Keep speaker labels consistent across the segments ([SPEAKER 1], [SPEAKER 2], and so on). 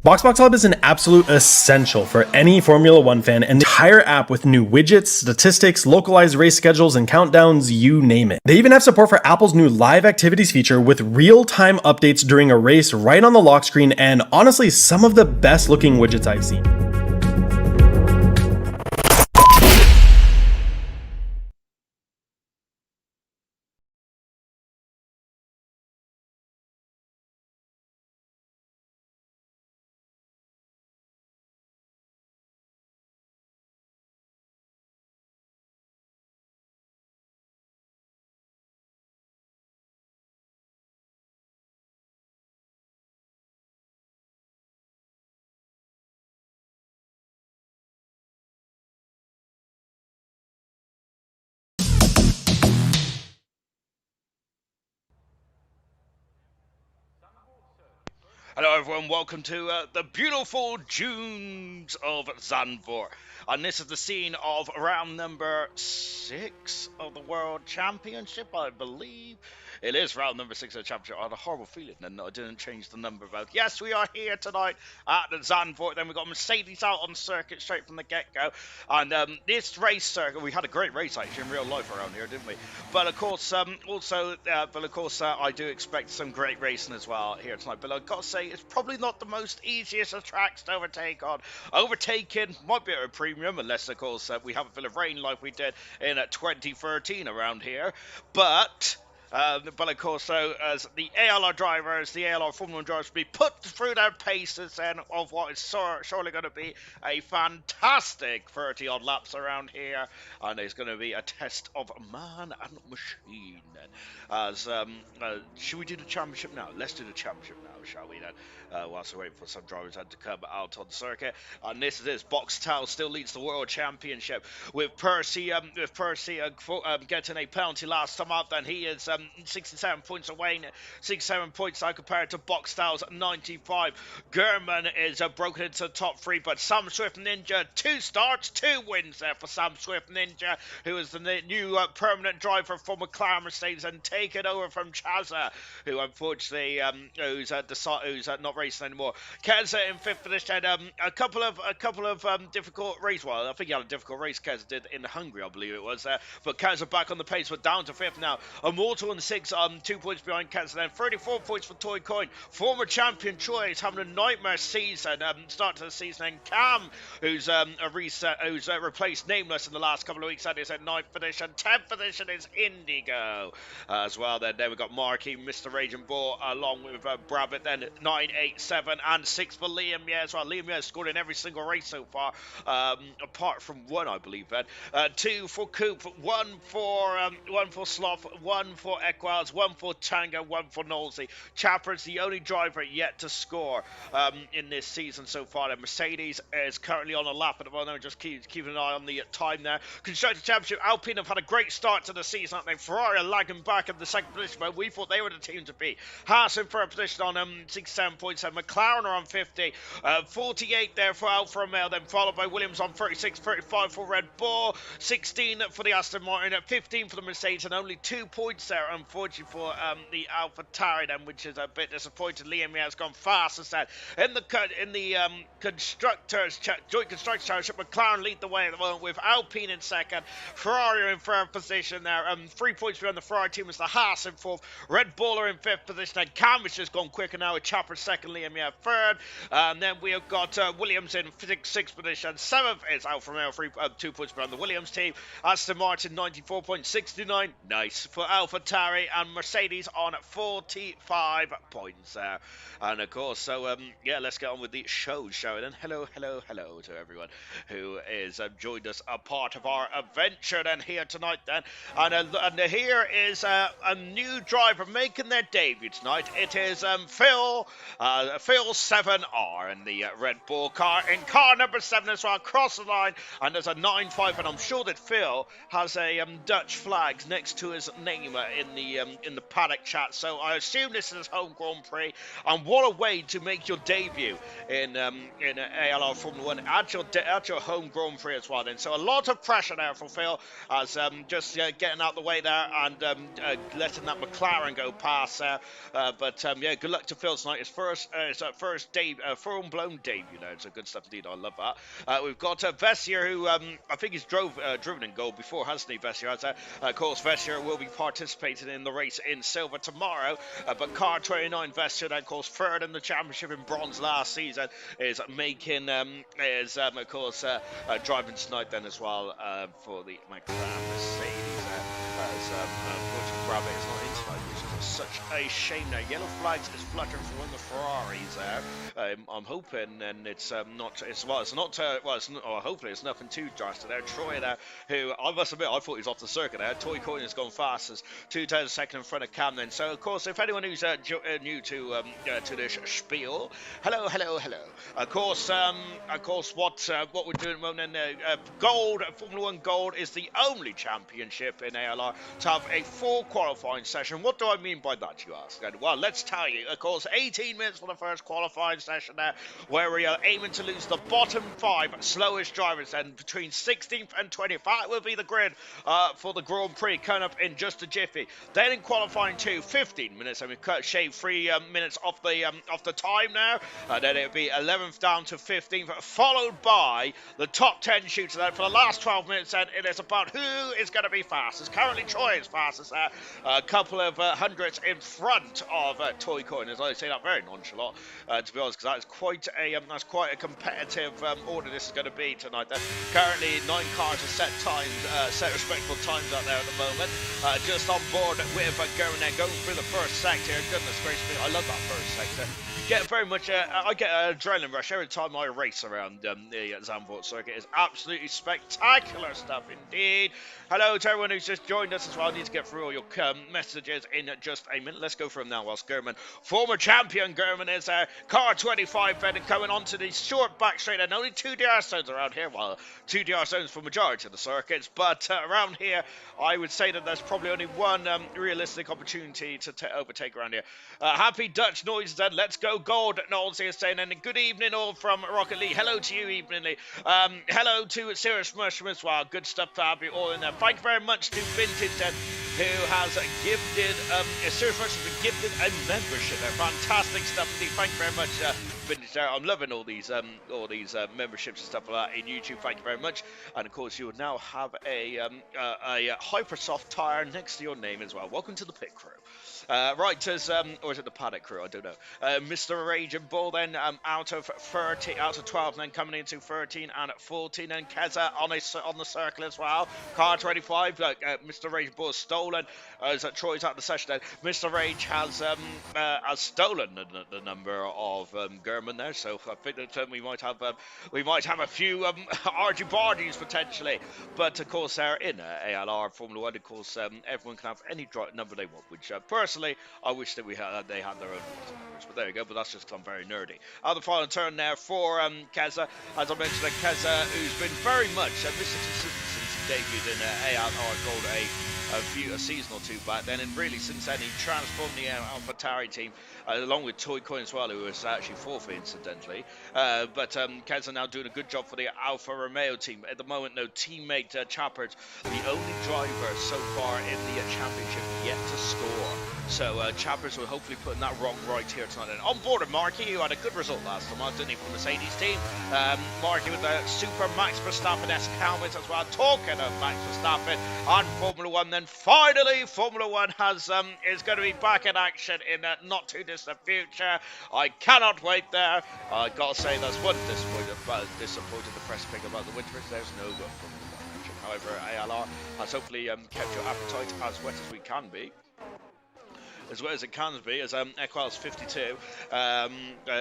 [SPEAKER 1] BoxBox Hub is an absolute essential for any Formula One fan, and the entire app with new widgets, statistics, localized race schedules, and countdowns, you name it. They even have support for Apple's new live activities feature with real-time updates during a race right on the lock screen, and honestly, some of the best looking widgets I've seen.
[SPEAKER 2] Hello everyone, welcome to the beautiful dunes of Zandvoort. And this is the scene of round number 6 of the World Championship, I believe. It is round number 6 of the championship. I had a horrible feeling then I didn't change the number about. Yes, we are here tonight at the Zandvoort. Then we got Mercedes out on circuit straight from the get-go. And this race circuit, we had a great race actually in real life around here, didn't we? But of course, I do expect some great racing as well here tonight. But I've got to say, it's probably not the most easiest of tracks to overtake on. Overtaking might be at a premium, unless of course we have a bit of rain like we did in 2013 around here. But of course, so as the ALR drivers, the ALR Formula 1 drivers, be put through their paces then of what is surely going to be a fantastic 30-odd laps around here, and it's going to be a test of man and machine. As should we do the championship now? Let's do the championship now, shall we then? Whilst we're waiting for some drivers to come out on the circuit, and this is it. Boxtel still leads the world championship with Percy getting a penalty last time out. Then he is 67 points away, 67 points now compared to Boxtel's 95. German is broken into the top 3, but Sam Swift Ninja 2 starts, 2 wins there for Sam Swift Ninja, who is the new permanent driver for McLaren Mercedes and taken over from Chaza, who unfortunately who's not racing anymore. Keza in 5th position. A couple of difficult race. Well, I think he had a difficult race. Keza did in Hungary, I believe it was. But Keza back on the pace, but down to 5th now. Immortal in 6, 2 points behind Keza. Then 34 points for Toy Coin. Former champion Troy is having a nightmare season. Start to the season. And Cam, who's replaced Nameless in the last couple of weeks, that is at 9th position. 10th position is Indigo as well. Then we've got Marky, Mr. Raging Bull, along with Brabbit. Then 9, 8, 7, and 6 for Liam. Yeah, as well. Liam has scored in every single race so far, apart from one, I believe. Then 2 for Coop, 1 for Sloth, 1 for Equals, 1 for Tango, 1 for Nolsey. Chapper's the only driver yet to score in this season so far. And Mercedes is currently on a lap at the moment. Just keep an eye on the time there. Constructor Championship, Alpine have had a great start to the season, haven't they? Ferrari are lagging back in the second position, but we thought they were the team to beat. Haas in third position on 67 points, and McLaren are on 50. 48 there for Alfa Romeo, then followed by Williams on 36, 35 for Red Bull, 16 for the Aston Martin, 15 for the Mercedes, and only 2 points there, unfortunately, for the Alpha Tauri, then, which is a bit disappointing. Liam has gone fast as that. In the joint constructors championship, McLaren lead the way at the moment with Alpine in second, Ferrari in third position there. 3 points behind the Ferrari team is the Haas in fourth. Red Bull are in fifth position, and Cam has just gone quicker now with Chopper second, Liam third. And then we have got Williams in sixth position. Seventh is Alfa Romeo, 2 points behind the Williams team. Aston Martin 94.69, nice for Alpha Tauri, and Mercedes on 45 points there. And of course, so let's get on with the show, shall we then? Hello to everyone who is joined us, a part of our adventure then here tonight then. And here is a new driver making their debut tonight. It is Phil 7R in the Red Bull car, in car number 7 as well, across the line, and there's a 9-5, and I'm sure that Phil has a Dutch flag next to his name in the paddock chat, so I assume this is his home Grand Prix, and what a way to make your debut in ALR Formula 1 at your home Grand Prix as well then. So a lot of pressure there for Phil, as just getting out the way there and letting that McLaren go past there. Good luck to Phil tonight. His first full-blown debut there. It's a good stuff indeed. I love that. We've got Vessier, who I think he's driven in gold before, hasn't he, Vessier? Of course, Vessier will be participating in the race in silver tomorrow, but car 29 Vessier, then, of course, third in the championship in bronze last season, is making driving tonight then as well for the McLaren Mercedes. Unfortunately, Rabbit is not in tonight, which is such a shame now. Yellow flags is fluttering for one of the Ferraris there. I'm hoping, and hopefully it's nothing too drastic there. Troy there, who I must admit, I thought he was off the circuit there. Toy Coin has gone fast as 2 seconds in front of Cam then. So, of course, if anyone who's new to this spiel, hello. Of course, what we're doing at the moment, Gold, Formula 1 Gold is the only championship in ALR to have a full qualifying session. What do I mean mean by that, you ask? And, well, let's tell you. Of course, 18 minutes for the first qualifying session there, where we are aiming to lose the bottom 5 slowest drivers, and between 16th and 20th, that will be the grid for the Grand Prix coming up in just a jiffy. Then in qualifying 2, 15 minutes, and we've shaved 3 minutes off the time now, and then it'll be 11th down to 15th, followed by the top 10 shooters. Then for the last 12 minutes, then it is about who is going to be fastest. Currently, Troy is fastest there, a couple of hundredths in front of Toy Coin, as I say that very nonchalant, to be honest, because that's quite a competitive order this is going to be tonight. Currently, 9 cars are set respectable times out there at the moment. Just on board with German there, going through the first sector. Goodness gracious me, I love that first sector. Get very much, I get an adrenaline rush every time I race around the Zandvoort circuit. It's absolutely spectacular stuff indeed. Hello to everyone who's just joined us as well. I need to get through all your messages in just a minute. Let's go for them now whilst German, former champion German, is car 25 then coming onto the short back straight, and only 2 DR zones around here. Well, 2 DR zones for majority of the circuits, but around here I would say that there's probably only one realistic opportunity to overtake around here. Happy Dutch noises then. Let's go gold. Knowles here saying, and good evening all from Rocket League. Hello to you, Evening Lee. Hello to Serious Mushroom as well. Good stuff to have you all in there. Thank you very much to Vintage then, who has gifted, Serious Mushroom has gifted a membership there. Fantastic stuff indeed. Thank you very much, Vintage there. I'm loving all these memberships and stuff like that in YouTube. Thank you very much. And of course, you will now have a Hypersoft tire next to your name as well. Welcome to the pit crew. Right, or is it the paddock crew? I don't know. Mr. Rage and Bull then out of 12, then coming into 13 and 14, and Keza on the circle as well. Car 25, Mr. Rage and Bull stolen as Troy's out of the session. Then Mr. Rage has stolen the number of German there, so I think that we might have a few argy-bargies potentially. But of course, they're in ALR Formula 1. Of course, everyone can have any number they want, which personally I wish that they had their own numbers. But there you go. But that's just because I'm very nerdy. Out the final turn there for Keza, as I mentioned, Keza, who's been very much Mr. Consistent since he debuted in ALR Gold a season or 2 back then, and really since then he transformed the AlphaTauri team along with Toy Coin as well, who was actually 4th incidentally. But Keza now doing a good job for the Alfa Romeo team at the moment. No teammate Chappers, the only driver so far in the championship yet to score. So Chappers will hopefully putting that wrong right here tonight. And on board with Marky, who had a good result last time, didn't he, from the Mercedes team. Marky with the Super Max Verstappen-esque helmet as well. Talking of Max Verstappen on Formula 1, then finally Formula 1 is going to be back in action in a not too distant future. I cannot wait there. I gotta say, that's one disappointed the press pick about the winter. There's no Formula 1 action. However, ALR has hopefully kept your appetite as wet as we can be. As well as it can be, as Equals 52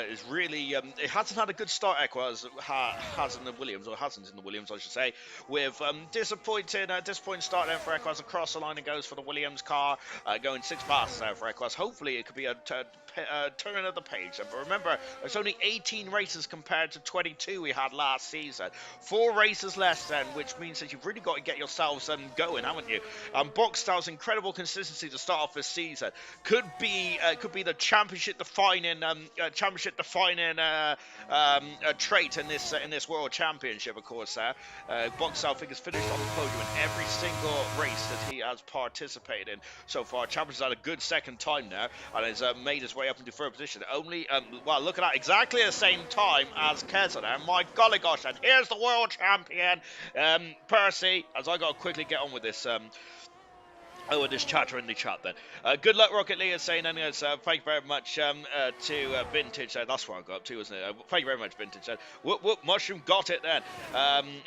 [SPEAKER 2] is really, it hasn't had a good start. Equals has in the Williams, or hasn't in the Williams, I should say, with disappointing start there for Equals. Across the line and goes for the Williams car, going 6 passes there for Equals. Hopefully, it could be a turn of the page. But remember, there's only 18 races compared to 22 we had last season. 4 races less then, which means that you've really got to get yourselves going, haven't you? Boxstell's incredible consistency to start off this season could be the championship defining trait in this world championship. Of course, Boxstell, I think, has finished on the podium in every single race that he has participated in so far. Champions had a good second time there, and has made his way up into 3rd position. Only, well, look at that, exactly the same time as Keza there. My golly gosh, and here's the world champion, Percy, as I got to quickly get on with this. Oh, and there's chatter in the chat then. Good luck, Rocket Lee is saying, and thank you very much to Vintage. That's where I got up to, wasn't it? Thank you very much, Vintage. Whoop, whoop, Mushroom got it then.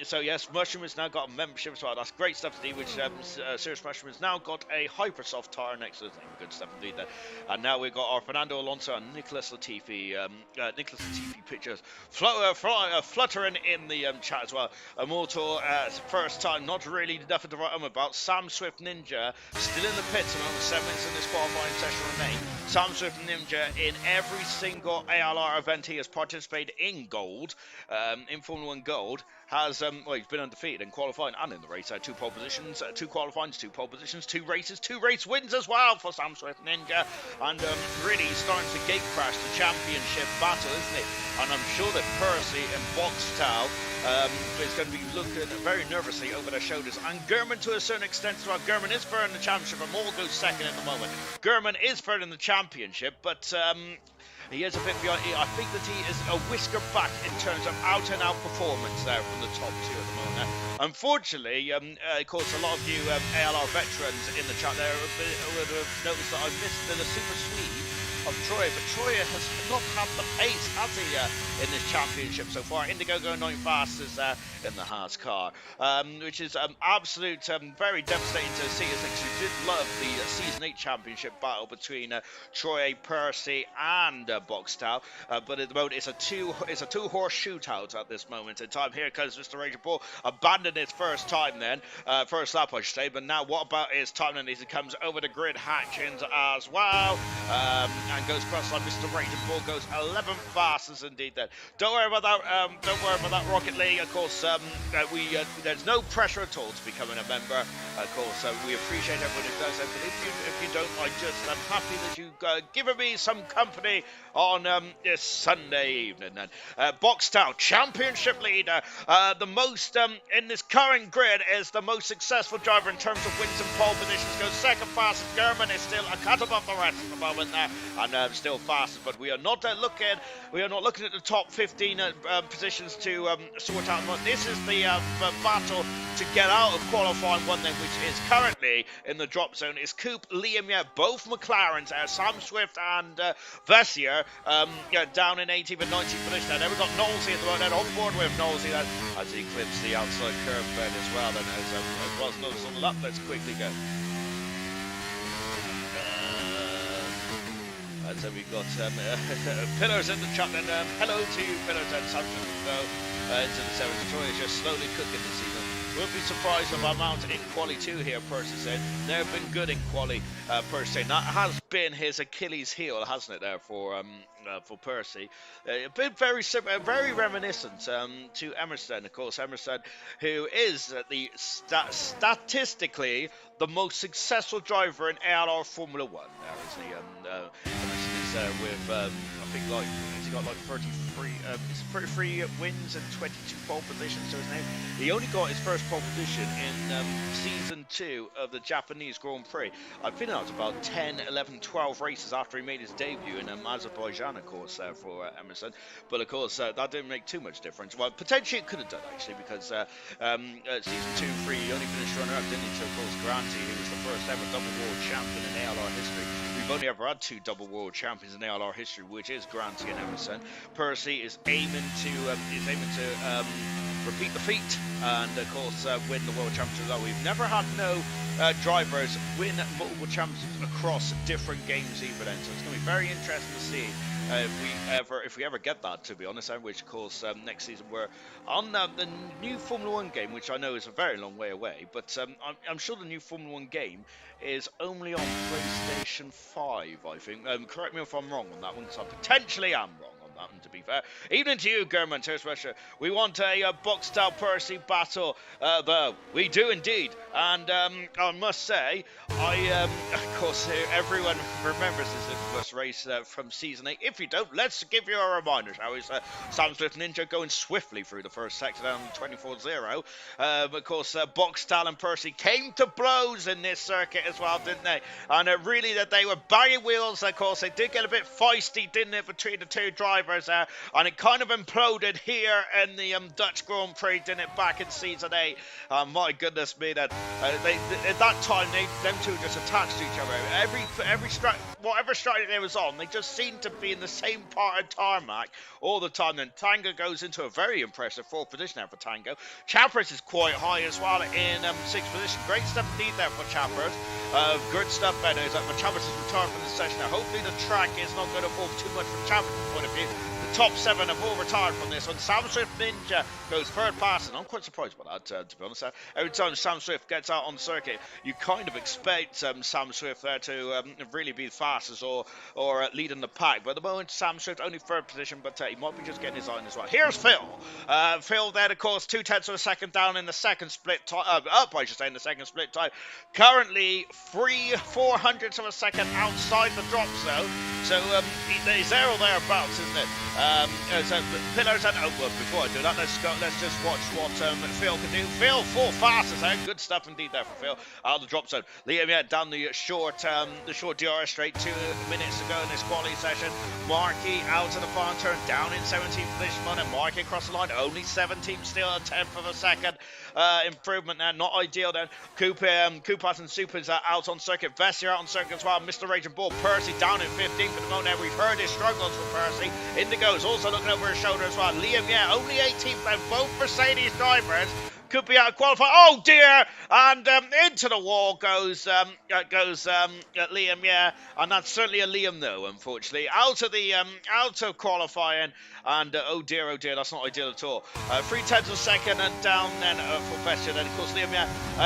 [SPEAKER 2] So, yes, Mushroom has now got a membership as well. That's great stuff to do, which Serious Mushroom has now got a Hypersoft tire next to his name. Good stuff indeed there. And now we've got our Fernando Alonso and Nicholas Latifi pictures fluttering in the chat as well. Immortal, first time, not really nothing to write home about. Sam Swift Ninja Still in the pits, among 7 minutes in this qualifying session remain. Sam Swift Ninja in every single ALR event he has participated in Gold, in Formula 1 Gold, has, well, he's been undefeated in qualifying and in the race. 2 pole positions, 2 qualifyings, 2 pole positions, 2 races, 2 race wins as well for Sam Swift Ninja. And really starting to gate crash the championship battle, isn't it? And I'm sure that Percy and Boxtel is going to be looking very nervously over their shoulders. And German, to a certain extent, as well. German is third in the championship, and Moore goes second at the moment. German is third in the championship, but he is a bit beyond. I think that he is a whisker back in terms of out-and-out performance there from the top 2 at the moment. Unfortunately, of course, a lot of you ALR veterans in the chat there would have noticed that I missed the super sweep of Troy, but Troy has not had the pace, has he, in this championship so far. Indigo going 9 fastest in the Haas car, which is absolute, very devastating to see, as we did love the Season 8 championship battle between Troy, Percy, and Boxtel, but at the moment it's a two-horse shootout at this moment in time. Here comes Mr. Raging Bull, abandoned his first time then, first lap I should say, but now what about his time then as he comes over the grid hatchings as well, and goes across like Mr. Raging Bull goes 11 fastest indeed then. Don't worry about that, Rocket League. Of course, there's no pressure at all to becoming a member. Of course, we appreciate everyone who does it, but if you don't, I'm happy that you given me some company on this Sunday evening then. Boxtel, championship leader, the most in this current grid is the most successful driver in terms of wins and pole positions. Goes second fastest. German is still a cut above the rest at the moment there, and still fastest. But we are not looking at the top 15 positions to sort out. This is the battle to get out of qualifying 1 then, which is currently in the drop zone. Is Coop, Liam, both McLarens, Sam Swift and Vessier, down in 18th and 19th position. Then we've got Knowlesy at the moment, on board with Knowlesy then, as he clips the outside curve bed as well. Then as well as notice on the lap, let's quickly go. So we've got Pillars in the chat, and hello to you, Pillars, and Samson will go into the 7th. Troy is just slowly cooking this season. Won't be surprised if I'm out in Quali 2 here, Percy said. They've been good in Quali, Percy. That has been his Achilles heel, hasn't it, there for Percy. Been very similar, very reminiscent to Emerson, of course. Emerson, who is the statistically the most successful driver in ALR Formula 1. There is the Emerson is with I think like he's got like 33 wins and 22 pole positions to his name. He only got his first pole position in season 2 of the Japanese Grand Prix. I've been out about 10, 11, 12 races after he made his debut in Azerbaijan, of course, for Emerson. But of course, that didn't make too much difference. Well, potentially it could have done, actually, because season 2, 3, he only finished runner-up, didn't he? So, of course, Granty, who was the first ever double world champion in ALR history. We've only ever had 2 double world champions in ALR history, which is Granty and Emerson. Percy is aiming to repeat the feat and, of course, win the world championship. We've never had no drivers win multiple championships across different games either then, so it's going to be very interesting to see if we ever get that, to be honest, which of course next season we're on the new Formula 1 game, which I know is a very long way away, but I'm sure the new Formula 1 game is only on PlayStation 5, I think. Correct me if I'm wrong on that one, because I potentially am wrong. To be fair, evening to you, German. Cheers, Russia. We want a Boxtel Percy battle, though. We do indeed, and I must say, of course, everyone remembers this infamous race from season 8. If you don't, let's give you a reminder, shall we? Sam Swift Ninja going swiftly through the first sector down 24-0. Of course, Boxtel and Percy came to blows in this circuit as well, didn't they? And really, that they were banging wheels. Of course, they did get a bit feisty, didn't it, between the 2 drivers. And it kind of imploded here in the Dutch Grand Prix, didn't it, back in season 8? My goodness me, that at that time them 2 just attached to each other. Whatever strategy they was on, they just seemed to be in the same part of tarmac all the time. Then Tango goes into a very impressive 4th position there for Tango. Chappers is quite high as well in 6th position. Great stuff indeed there for Chappers. Good stuff, Benno. But Chappers is retired from the session now. Hopefully the track is not going to fall too much from Chappers' point of view. The top 7 have all retired from this one. Sam Swift Ninja goes third pass, and I'm quite surprised by that, to be honest. Every time Sam Swift gets out on the circuit, you kind of expect Sam Swift there to really be the fastest or leading the pack. But at the moment, Sam Swift only third position, but he might be just getting his iron as well. Here's Phil. Phil then, of course, 2/10 of a second down in the second split time, up, I should say, in the second split time. Currently, 3/400ths of a second outside the drop zone. So he's there or thereabouts, isn't it? So Pillars and well, before I do that, let's just watch what Phil can do. Phil, 4 fastest there. Good stuff indeed there for Phil. Out of the drop zone. Liam, down the short DRS straight 2 minutes ago in this quality session. Markey out to the final turn, down in 17th position, and Markey across the line. Only 17th, still a 10th of a second improvement there. Not ideal then. Koopas and Supers out on circuit. Vessier out on circuit as well. Mr. Raging Bull. Percy down in 15th at the moment. We've heard his struggles for Percy. Indigo's also looking over his shoulder as well. Liam, only 18th, and both Mercedes drivers could be out of qualifying. Oh dear! And into the wall goes Liam, and that's certainly a Liam though, unfortunately. Out of qualifying, and oh dear, that's not ideal at all. 3/10 of a second and down then for Vestier. Then of course Liam,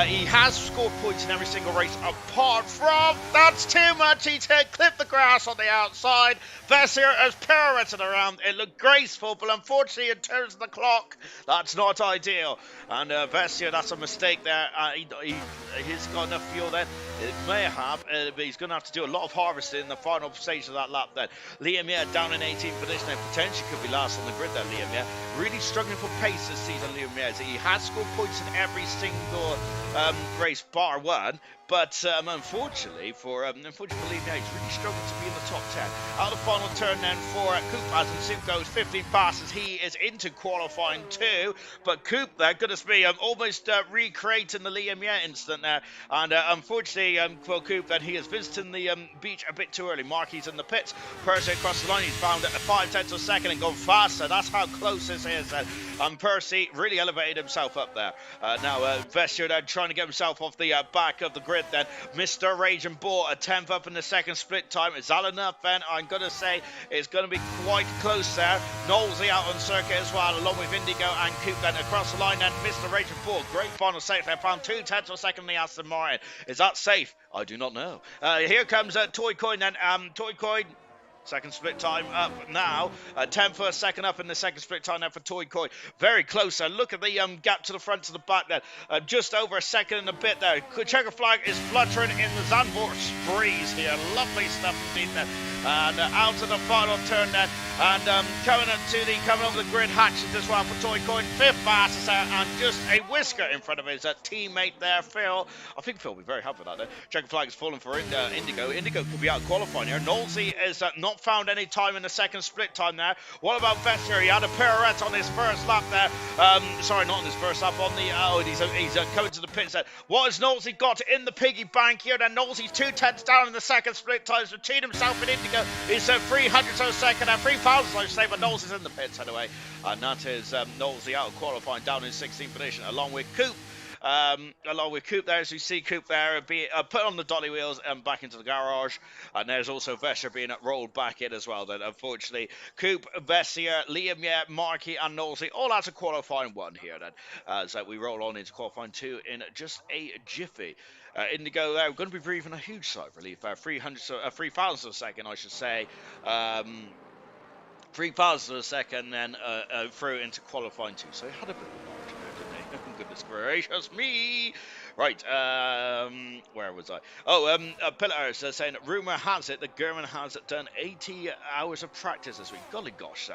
[SPEAKER 2] he has scored points in every single race apart from that's too much. He clipped the grass on the outside. Vestier has pirouetted around. It looked graceful, but unfortunately in terms of the clock, that's not ideal. And Vestier, that's a mistake there. He's got enough fuel then. It may have, but he's going to have to do a lot of harvesting in the final stage of that lap then. Liam, down in 18th position and potentially could be last on the grid there, Liam, Really struggling for pace this season, Liam, He has scored points in every single race bar one, but unfortunately for Liam, he's really struggling to be in the top 10. Out of the final turn then for Coop, as Soup goes 15 passes, he is into qualifying too, but Coop there, goodness me, almost recreating the Liam incident there, and unfortunately for Coop then he is visiting the beach a bit too early. Markey's in the pits, Percy across the line, he's found at 5/10 of a second and gone faster. That's how close this is, and Percy really elevated himself up there. Now Vestier then trying to get himself off the back of the grid then. Mr. Raging Bull, a 10th up in the second split time. Is that enough then? I'm going to say it's going to be quite close there. Knowlesy out on circuit as well, along with Indigo and Coop then across the line. And Mr. Raging Bull, great final safe there. Found 2/10 of a second in the Aston Martin. Is that safe? I do not know. Here comes Toy Coin then. Toy Coin. Second split time up now. 10 for a second up in the second split time now for Toy Coin. Very close. Look at the gap to the front to the back there. Just over a second and a bit there. Checker flag is fluttering in the Zandvoort breeze here. Lovely stuff indeed there. And out to the final turn then. And coming over the grid, Hatchet as well for Toy Coin. 5th fastest out and just a whisker in front of his teammate there, Phil. I think Phil will be very happy with that there. Checker flag is falling for Indigo. Indigo could be out qualifying here. Knowlesy is not found any time in the second split time there. What about Vestier? He had a pirouette on his first lap there. Sorry, not on his first lap. On the he's coming to the pits there. What has Knowlesy got in the piggy bank here? Then Knowlesy's 2/10 down in the second split time. So between himself and Indigo is 300ths of a second and 3,000, I should say, but Knowlesy's in the pits anyway. And that is Knowlesy out of qualifying down in 16th position, along with Coop. There, as you see Coop there being put on the dolly wheels and back into the garage, and there's also Vestier being rolled back in as well. Then unfortunately Coop, Vestier, Liam, Markey and Knowlesy all out of qualifying 1 here then, as we roll on into qualifying 2 in just a jiffy. Indigo there, we're going to be breathing a huge sigh of relief. 3,000 of a second, I should say. 3,000 of a second, then through into qualifying 2. So he had a bit of a margin there, didn't he? Goodness gracious me! Right, where was I? Oh, Pillars saying, rumour has it that German has done 80 hours of practice this week. Golly gosh,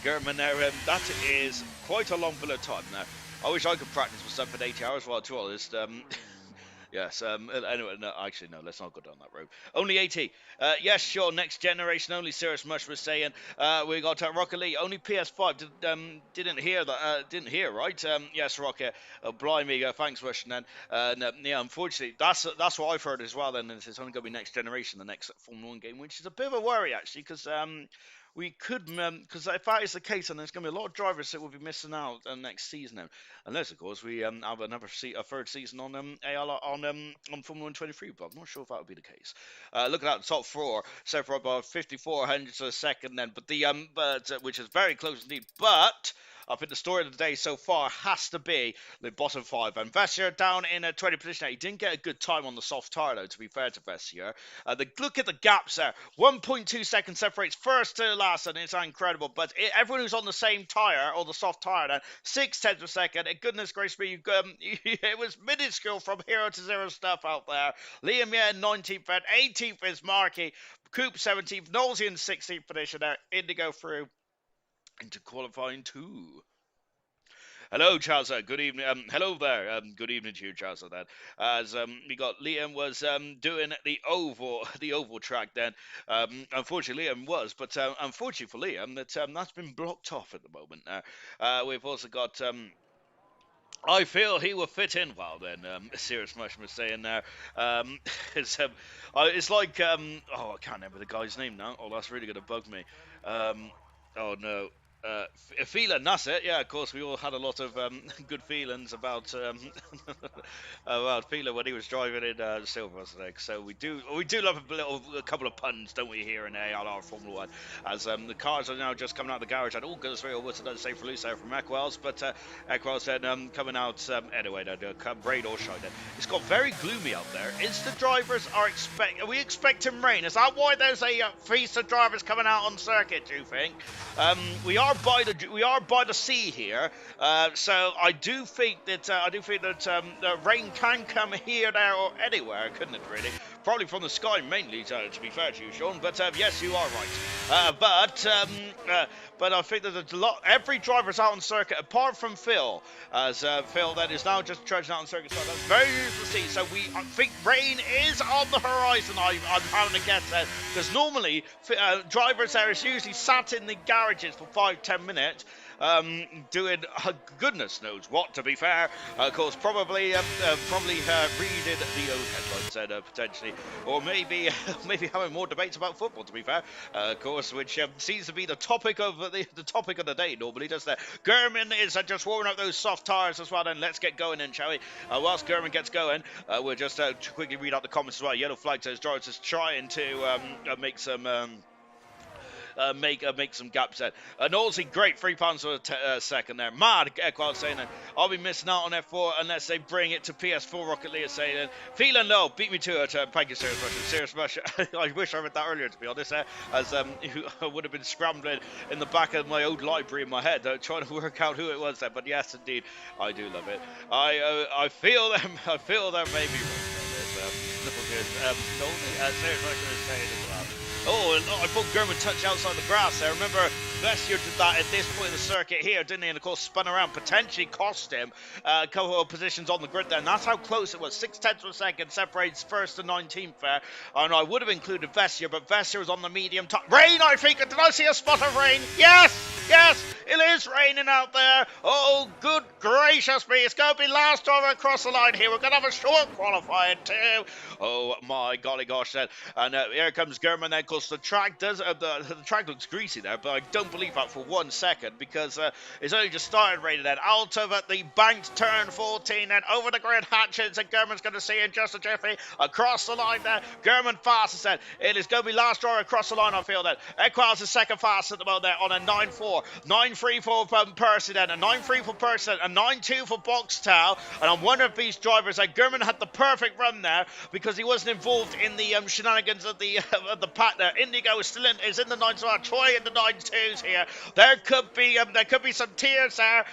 [SPEAKER 2] German there, that is quite a long bit of time now. I wish I could practice for something 80 hours, well, to be honest. Yes, anyway, no, actually, no, let's not go down that road. Only 80. Yes, sure, next generation, only Serious Mush was saying. We got Rocket League, only PS5. Didn't hear that, didn't hear, right? Yes, Rocket. Blimey, thanks, Rush. And then, yeah, unfortunately, that's what I've heard as well, then. It's only going to be next generation, the next Formula 1 game, which is a bit of a worry, actually, because we could, because if that is the case, then there's going to be a lot of drivers that will be missing out next season. Then. Unless, of course, we have a third season on ALR on Formula 1 23, but I'm not sure if that would be the case. Looking at the top four, so for about 54 hundredths of a second, then, which is very close indeed. But I think the story of the day so far has to be the bottom five. And Vessier down in a 20 position. He didn't get a good time on the soft tire, though, to be fair to Vessier. Look at the gaps there. 1.2 seconds separates first to last, and it's incredible. But everyone who's on the same tire, or the soft tire, then 0.6 of a second. And goodness gracious me, it was minuscule from hero to zero stuff out there. Liam Yen 19th, and 18th is Markey. Coop 17th, Nosey in 16th position there. Indigo through into qualifying 2. Hello, Charles. Good evening. Hello there. Good evening to you, Charles. Then, as we got Liam was doing the oval track. Then, unfortunately, Liam was, but unfortunately for Liam, that's been blocked off at the moment. We've also got. I feel he will fit in well then, Serious Mushroom was saying there. It's like, I can't remember the guy's name now. Oh, that's really going to bug me. Oh, no. Feeling, that's it. Yeah, of course, we all had a lot of good feelings about about Feeling when he was driving in Silver, wasn't it? So we do love a couple of puns, don't we, here in ALR Formula 1? As the cars are now just coming out of the garage, and all goes very well. Does say for loose there from Equels, but Equels then coming out anyway. Rain or shine. Then it's got very gloomy out there. Is the drivers are we expecting rain? Is that why there's a feast of drivers coming out on circuit? Do you think? We are by the sea here, so I do think that the rain can come here, there, or anywhere, couldn't it? Really, probably from the sky mainly. To be fair to you, Sean, but yes, you are right. But I think that there's a lot. Every driver's out on circuit apart from Phil, as Phil that is now just trudging out on circuit. So that's very useful to see. So I think rain is on the horizon. I'm having to guess that because normally drivers there is usually sat in the garages for 5-10 minutes. Doing goodness knows what, to be fair. Of course, probably reading the old headlines potentially, or maybe having more debates about football, to be fair. Of course, which seems to be the topic of the topic of the day normally, doesn't it? Gurman is just warming up those soft tires as well. Then let's get going then, shall we? Whilst Gurman gets going, we'll just quickly read out the comments as well. Yellow flag says George is trying to make some. Make some gaps there. Nosey, great £3 for a second there. Mad Equal saying that I'll be missing out on F4 unless they bring it to PS4. Rocket League saying that feeling low, beat me to it. Thank you, Serious Rush. I wish I read that earlier, to be honest, as I would have been scrambling in the back of my old library in my head, trying to work out who it was there. But yes, indeed, I do love it. I feel them. I feel there may be Serious Rush is saying as well. Oh, and I thought Gurman touched outside the grass there. Remember, Vessier did that at this point in the circuit here, didn't he? And of course, spun around, potentially cost him a couple of positions on the grid there. And that's how close it was. 0.6 of a second separates first to 19th there. And I would have included Vessier, but Vessier was on the medium top. Rain, I think. Did I see a spot of rain? Yes! Yes! It is raining out there. Oh, good gracious me. It's going to be last driver across the line here. We're going to have a short qualifying too. Oh, my golly gosh then. And here comes Gurman then. Of course, the track does the track looks greasy there, but I don't believe that for 1 second because it's only just started raining then. Out of at the banked turn 14 and over the grid hatches, and Gurman's going to see in just a jiffy across the line there. Gurman fastest then. It is going to be last driver across the line, I feel then. Equals is second fast at the moment there on a 9.4. 9.3 for Percy then, a 9.3 for Percy, a 9.2 for Boxtel, and I'm wondering if these drivers, like Gurman had the perfect run there because he wasn't involved in the shenanigans of the pack there. Indigo is still is in the 9s, Troy in the 9.2s here. There could be some tears there.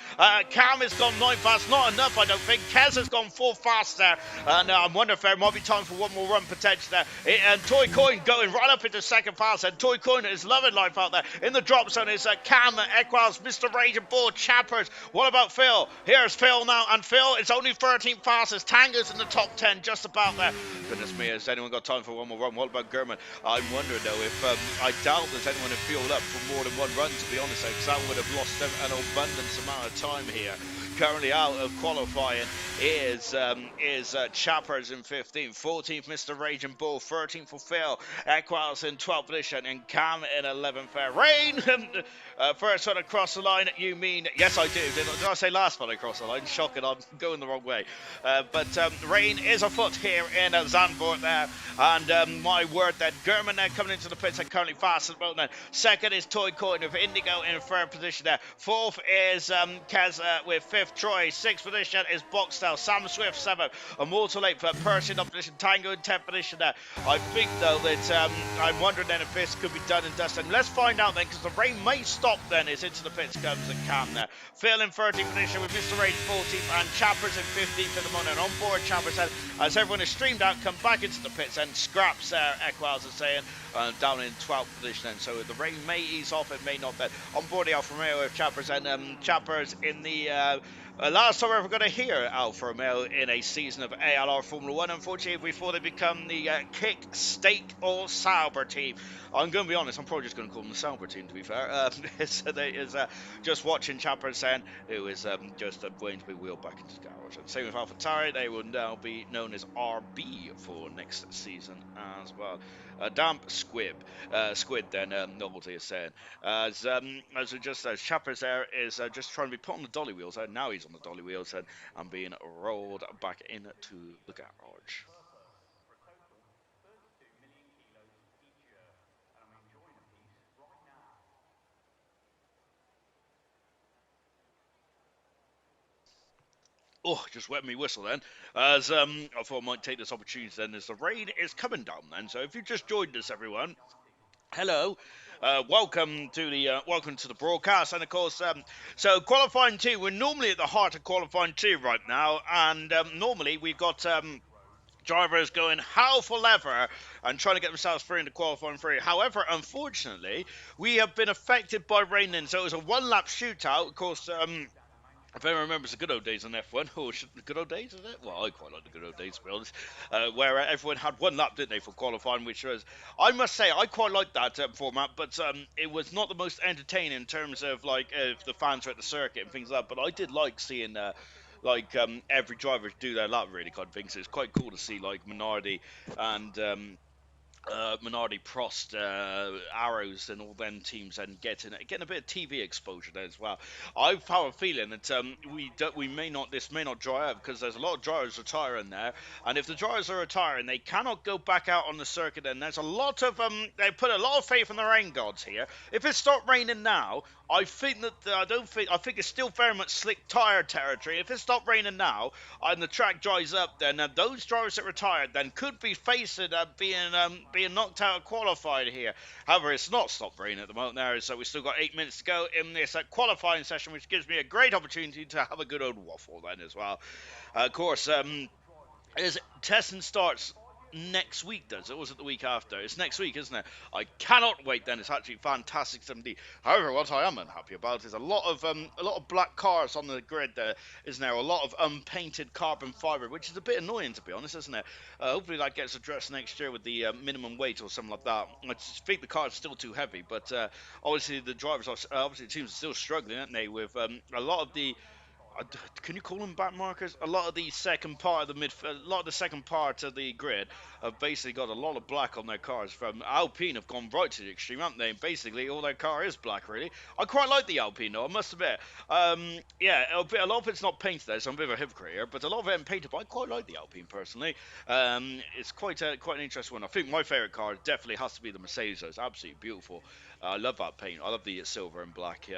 [SPEAKER 2] Cam has gone 9 fast, not enough I don't think. Kez has gone 4 fast there, and I'm wondering if there might be time for one more run potential there. And Toy Coin going right up into second fast, and Toy Coin is loving life out there. In the drop zone is Cam, Equals, Mr. Rage and Bull, Chappers. What about Phil? Here's Phil now, and Phil is only 13th fastest. Tango's in the top 10, just about there. Goodness me, has anyone got time for one more run? What about Gurman? I'm wondering though if I doubt there's anyone who fueled up for more than one run, to be honest, because that would have lost them an abundance amount of time here. currently out of qualifying is Chappers in 15th, 14th Mr. Raging Bull, 13th for Phil, Equals in 12th position, and Cam in 11th. Rain, first one across the line. You mean yes, I do. Did I say last one across the line? Shocking, I'm going the wrong way. But Rain is afoot here in Zandvoort there, and my word, that German then coming into the pits and currently fast at the moment. Second is Toy Coin with Indigo in third position there. Fourth is Kaz with fifth. Troy, sixth position is Boxtel. Sam Swift, seventh. And Walter Lake for Percy in position. Tango in 10th position there. I think, though, that I'm wondering then if this could be done and dusted. Let's find out then, because the rain may stop then as into the pits comes and Cam there. Phil in 13th position with Mr. Rage 14th and Chappers in 15th at the moment. And on board Chappers, as everyone is streamed out, come back into the pits and scraps Equals is saying, down in 12th position. And so the rain may ease off, it may not. But on board the Alfa Romeo with Chappers and Chappers in the last time we're ever going to hear Alfa Romeo in a season of ALR Formula 1, unfortunately, before they become the Kick, Steak or Sauber team. I'm going to be honest, I'm probably just going to call them the Sauber team, to be fair. So they is just watching Chappers saying it was just waiting to be wheeled back into the garage. And same with AlphaTauri, they will now be known as RB for next season as well. Damp Squid then, Novelty is saying. As we just Chappers there is just trying to be put on the dolly wheels. Now he's on the dolly wheels and being rolled back into the garage. Oh, just wet me whistle then. As I thought I might take this opportunity then, as the rain is coming down then. So if you just joined us, everyone, hello. Welcome to the broadcast, and of course, so qualifying two. We're normally at the heart of qualifying two right now, and normally we've got drivers going hell for leather and trying to get themselves through into qualifying three. However, unfortunately, we have been affected by raining, so it was a one-lap shootout. Of course, if anyone remembers the good old days on F1, or the good old days, is it? Well, I quite like the good old days, to be honest, where everyone had one lap, didn't they, for qualifying, which was, I must say, I quite liked that format, but it was not the most entertaining in terms of, like, if the fans were at the circuit and things like that, but I did like seeing, every driver do their lap, really, kind of thing, so it's quite cool to see, like, Minardi and Minardi, Prost, Arrows, and all them teams, and getting a bit of TV exposure there as well. I've had a feeling that this may not dry out because there's a lot of drivers retiring there, and if the drivers are retiring, they cannot go back out on the circuit. And there's a lot of they put a lot of faith in the rain gods here. If it stopped raining now, I think that I think it's still very much slick tire territory. If it stopped raining now and the track dries up, then those drivers that retired then could be facing being knocked out of qualifying here. However, it's not stopped raining at the moment there, so we've still got 8 minutes to go in this qualifying session, which gives me a great opportunity to have a good old waffle then as well. Of course, testing starts next week, does it? Or was it the week after? It's next week, isn't it? I cannot wait then. It's actually fantastic 70. However, what I am unhappy about is a lot of black cars on the grid there, isn't there? A lot of unpainted carbon fiber, which is a bit annoying, to be honest, isn't it? Hopefully that gets addressed next year with the minimum weight or something like that. I just think the car is still too heavy, but obviously the drivers are, obviously the teams are still struggling, aren't they, with a lot of the can you call them back markers? A lot of the second part of the second part of the grid have basically got a lot of black on their cars. From Alpine have gone right to the extreme, haven't they? Basically, all their car is black, really. I quite like the Alpine, though, I must admit. Yeah, a lot of it's not painted there, so I'm a bit of a hypocrite here, but a lot of it isn't painted, but I quite like the Alpine, personally. It's quite an interesting one. I think my favourite car definitely has to be the Mercedes. It's absolutely beautiful. I love that paint. I love the silver and black.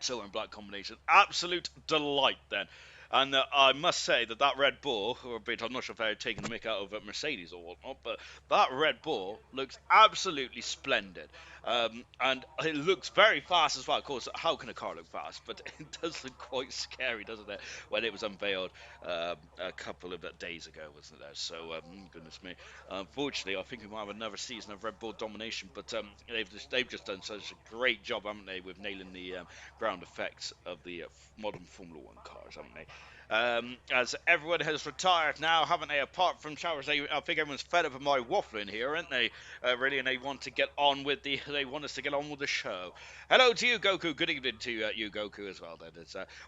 [SPEAKER 2] Silver and black combination. Absolute delight then. And I must say that Red Bull, or a bit, I'm not sure if they're taking the mick out of Mercedes or whatnot, but that Red Bull looks absolutely splendid. And it looks very fast as well. Of course, how can a car look fast? But it does look quite scary, doesn't it? When it was unveiled a couple of days ago, wasn't there? So, goodness me. Unfortunately, I think we might have another season of Red Bull domination, but they've just done such a great job, haven't they, with nailing the ground effects of the modern Formula One cars, haven't they? as everyone has retired now, haven't they? Apart from Showers, I think everyone's fed up of my waffling here, aren't they? Really, and they want to get on with they want us to get on with the show. Hello to you, Goku. Good evening to you, Goku, as well. Then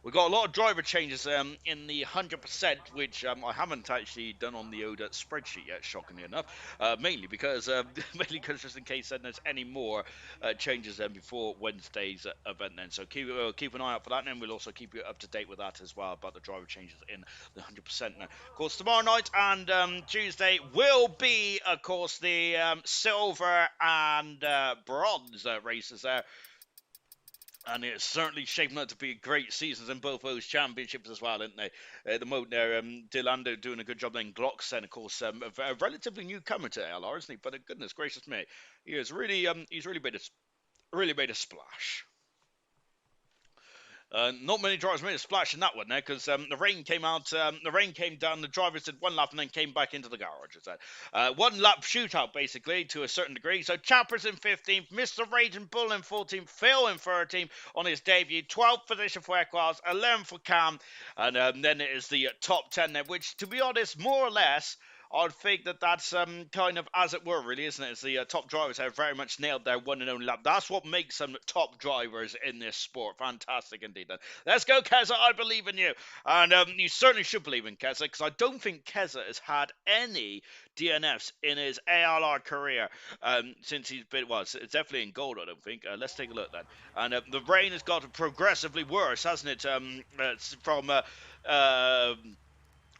[SPEAKER 2] we've got a lot of driver changes in the 100%, which I haven't actually done on the ODA spreadsheet yet, shockingly enough. Mainly because just in case there's any more changes before Wednesday's event. Then so keep an eye out for that, and then we'll also keep you up to date with that as well about the driver changes in the 100%. Now, of course, tomorrow night and Tuesday will be, of course, the silver and bronze races there. And it's certainly shaping up to be great seasons in both those championships as well, isn't they? At the moment there, Delando doing a good job. Then Glocksen, of course, a relatively newcomer to ALR, isn't he? But goodness gracious me, he's really made a splash. Not many drivers made a splash in that one there because the rain came out, the rain came down, the drivers did one lap and then came back into the garage. One lap shootout basically to a certain degree. So Chappers in 15th, Mr. Raging Bull in 14th, Phil in 13th on his debut, 12th position for Equals, 11th for Cam, and then it is the top 10 there, which to be honest, more or less, I'd think that's kind of as it were, really, isn't it? It's the top drivers have very much nailed their one and only lap. That's what makes them top drivers in this sport. Fantastic indeed. Then let's go, Keza. I believe in you, and you certainly should believe in Keza because I don't think Keza has had any DNFs in his ALR career since he's been. Well, it's definitely in gold. I don't think. Let's take a look then. And the rain has got progressively worse, hasn't it? It's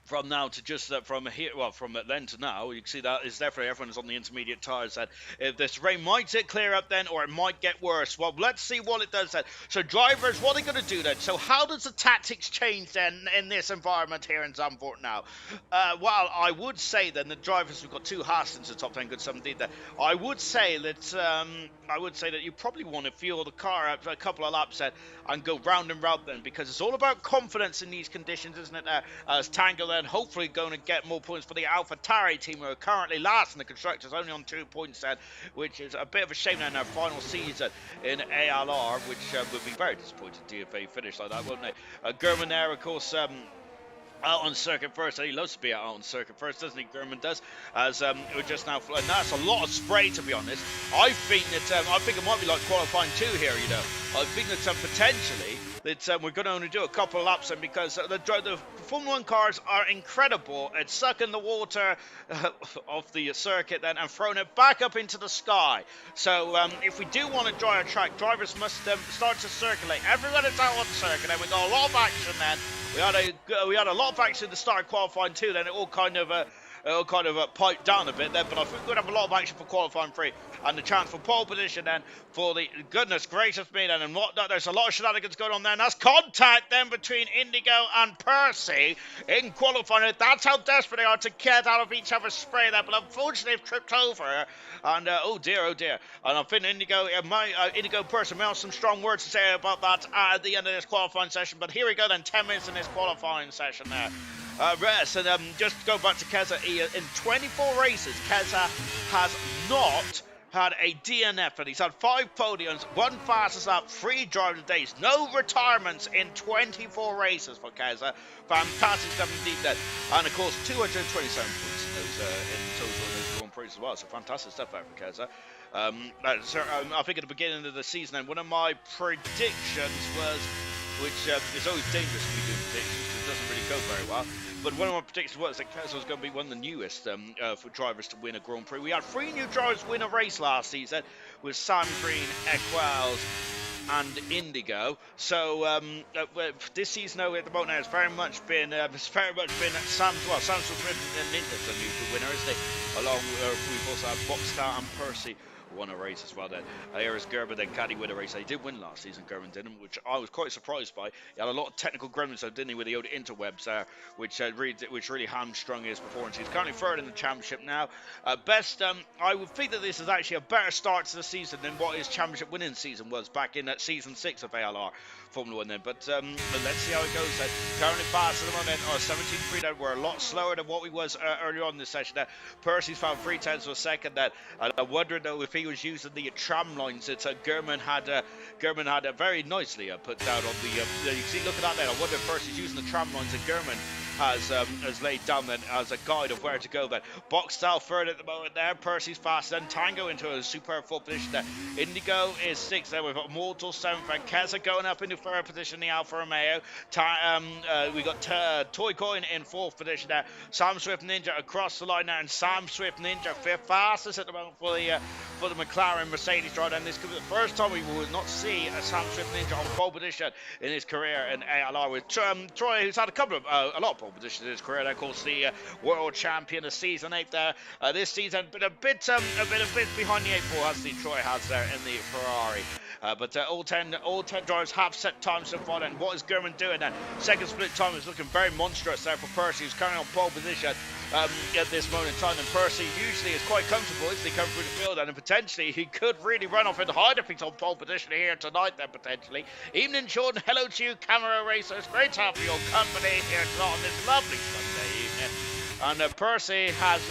[SPEAKER 2] from now to just from here, well, from then to now, you can see that is definitely everyone's on the intermediate tires. That if this rain might clear up then, or it might get worse. Well, let's see what it does then. So drivers, what are they going to do then? So how does the tactics change then in this environment here in Zandvoort now? Well, I would say then the drivers, we've got two Haas into the top 10, good 17 there. I would say that you probably want to fuel the car up a couple of laps then and go round and round then, because it's all about confidence in these conditions, isn't it? As Tango then hopefully going to get more points for the AlphaTauri team, who are currently last in the constructors, only on 2 points then, which is a bit of a shame now in their final season in ALR, which would be very disappointed if they finish like that, wouldn't they? German there, of course, out on circuit first, and he loves to be out on circuit first, doesn't he? German does, as we're just now, and that's a lot of spray, to be honest. I think it might be like qualifying 2 here, you know. I think that potentially that we're going to only do a couple of laps, and because the Formula 1 cars are incredible at sucking the water off the circuit then and throwing it back up into the sky. So if we do want to dry a track, drivers must start to circulate. Everyone is out on the circuit, and we got a lot of action then. We had a lot of action to start qualifying 2, then it all kind of piped down a bit then, but I think we're going to have a lot of action for qualifying 3 and the chance for pole position then for the goodness gracious me then, and there's a lot of shenanigans going on there, and that's contact then between Indigo and Percy in qualifying. That's how desperate they are to get out of each other's spray there, but unfortunately they've tripped over, and oh dear, and I think Indigo Percy may have some strong words to say about that at the end of this qualifying session, but here we go then, 10 minutes in this qualifying session there. Rest, and just to go back to Keza, in 24 races, Keza has not had a DNF, and he's had 5 podiums, 1 fastest lap, 3 driving days, no retirements in 24 races for Keza. Fantastic stuff indeed there. And of course, 227 points in total in those Grand Prix as well, so fantastic stuff there for Keza. I think at the beginning of the season, and one of my predictions was, which is always dangerous when you do predictions because it doesn't really go very well, but one of my predictions was that Keza was going to be one of the newest for drivers to win a Grand Prix. We had 3 new drivers win a race last season with Sam Green, Equals and Indigo. So this season though, at the moment now, it's very much been Sam's been an interesting new winner, isn't he? Along with we've also had Boxstar and Percy won a race as well then. Here is Gerber, then Caddy win a race. He did win last season, Gerben didn't, which I was quite surprised by. He had a lot of technical gremlins though, didn't he, with the old interwebs there, which really hamstrung his performance. He's currently third in the championship now. I would think that this is actually a better start to the season than what his championship winning season was back in season 6 of ALR Formula 1 then. But let's see how it goes then. Currently fast at the moment, 17.3 then. We're a lot slower than what we was earlier on in this session there. Percy's found 3 tenths of a second then. And I'm wondering though if he he was using the tram lines that German had very nicely put down on the. You see, look at that there. I wonder if Percy's using the tram lines that German has laid down then as a guide of where to go then. Box style third at the moment there. Percy's fast then. Tango into a superb fourth position there. Indigo is sixth there. We've got Mortal seventh and Keza going up into third position. The Alfa Romeo. We got Toy Coin in fourth position there. Sam Swift Ninja across the line now, and Sam Swift Ninja fifth fastest at the moment for the McLaren Mercedes driver. And this could be the first time we will not see a Sam Swift Ninja on pole position in his career in ALR, with Troy, who's had a lot of pole positions in his career. Of course, the world champion of season 8 there. This season, but a bit behind the 8 ball as the Troy has there in the Ferrari. But all 10 drivers have set times so far. And what is German doing then? Second split time is looking very monstrous there for Percy, who's carrying on pole position at this moment in time. And Percy usually is quite comfortable as they come through the field, and potentially he could really run off and hide if he's on pole position here tonight then potentially. Evening, Jordan. Hello to you, camera racers. Great to have your company here tonight on this lovely Sunday evening. And Percy has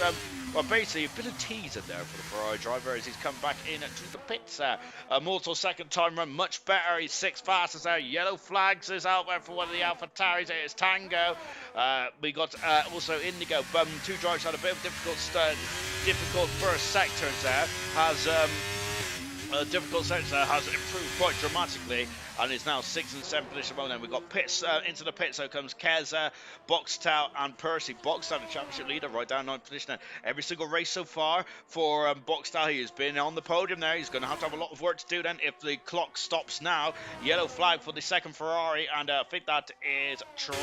[SPEAKER 2] well, basically a bit of teaser there for the Ferrari driver as he's come back in to the pits. Mortal second time run, much better. He's sixth fastest there. Yellow flags is out there for one of the AlphaTauris. It is Tango. We got also Indigo. Two drivers had a bit of difficult first sectors there. Difficult sector has improved quite dramatically and is now 6th and 7th position. Well, then we've got pits into the pit, so comes Keza, Boxtel and Percy. Boxtel, the championship leader, right down 9th position. Every single race so far for Boxtel, he has been on the podium there. He's going to have a lot of work to do then if the clock stops now. Yellow flag for the second Ferrari, and I think that is Troy,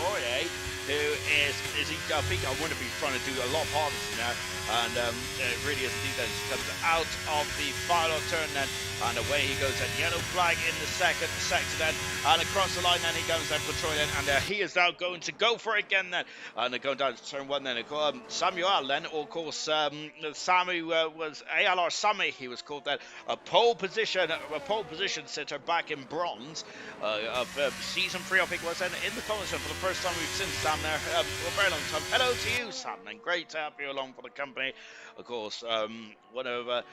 [SPEAKER 2] who is he? I wonder if he's trying to do a lot harder than that, and it really is indeed. Then he comes out of the final turn then, and away he goes. And yellow flag in the second sector then, and across the line then he goes then for Troy then, and he is now going to go for it again then, and they're going down to turn 1 then. Samuel then, or of course Samu was ALR Sammy, he was called then, a pole position sitter back in bronze of season 3 I think was then, in the comments for the first time we've seen Sam there for a very long time. Hello to you, Sam, and great to have you along for the company. Of course, one of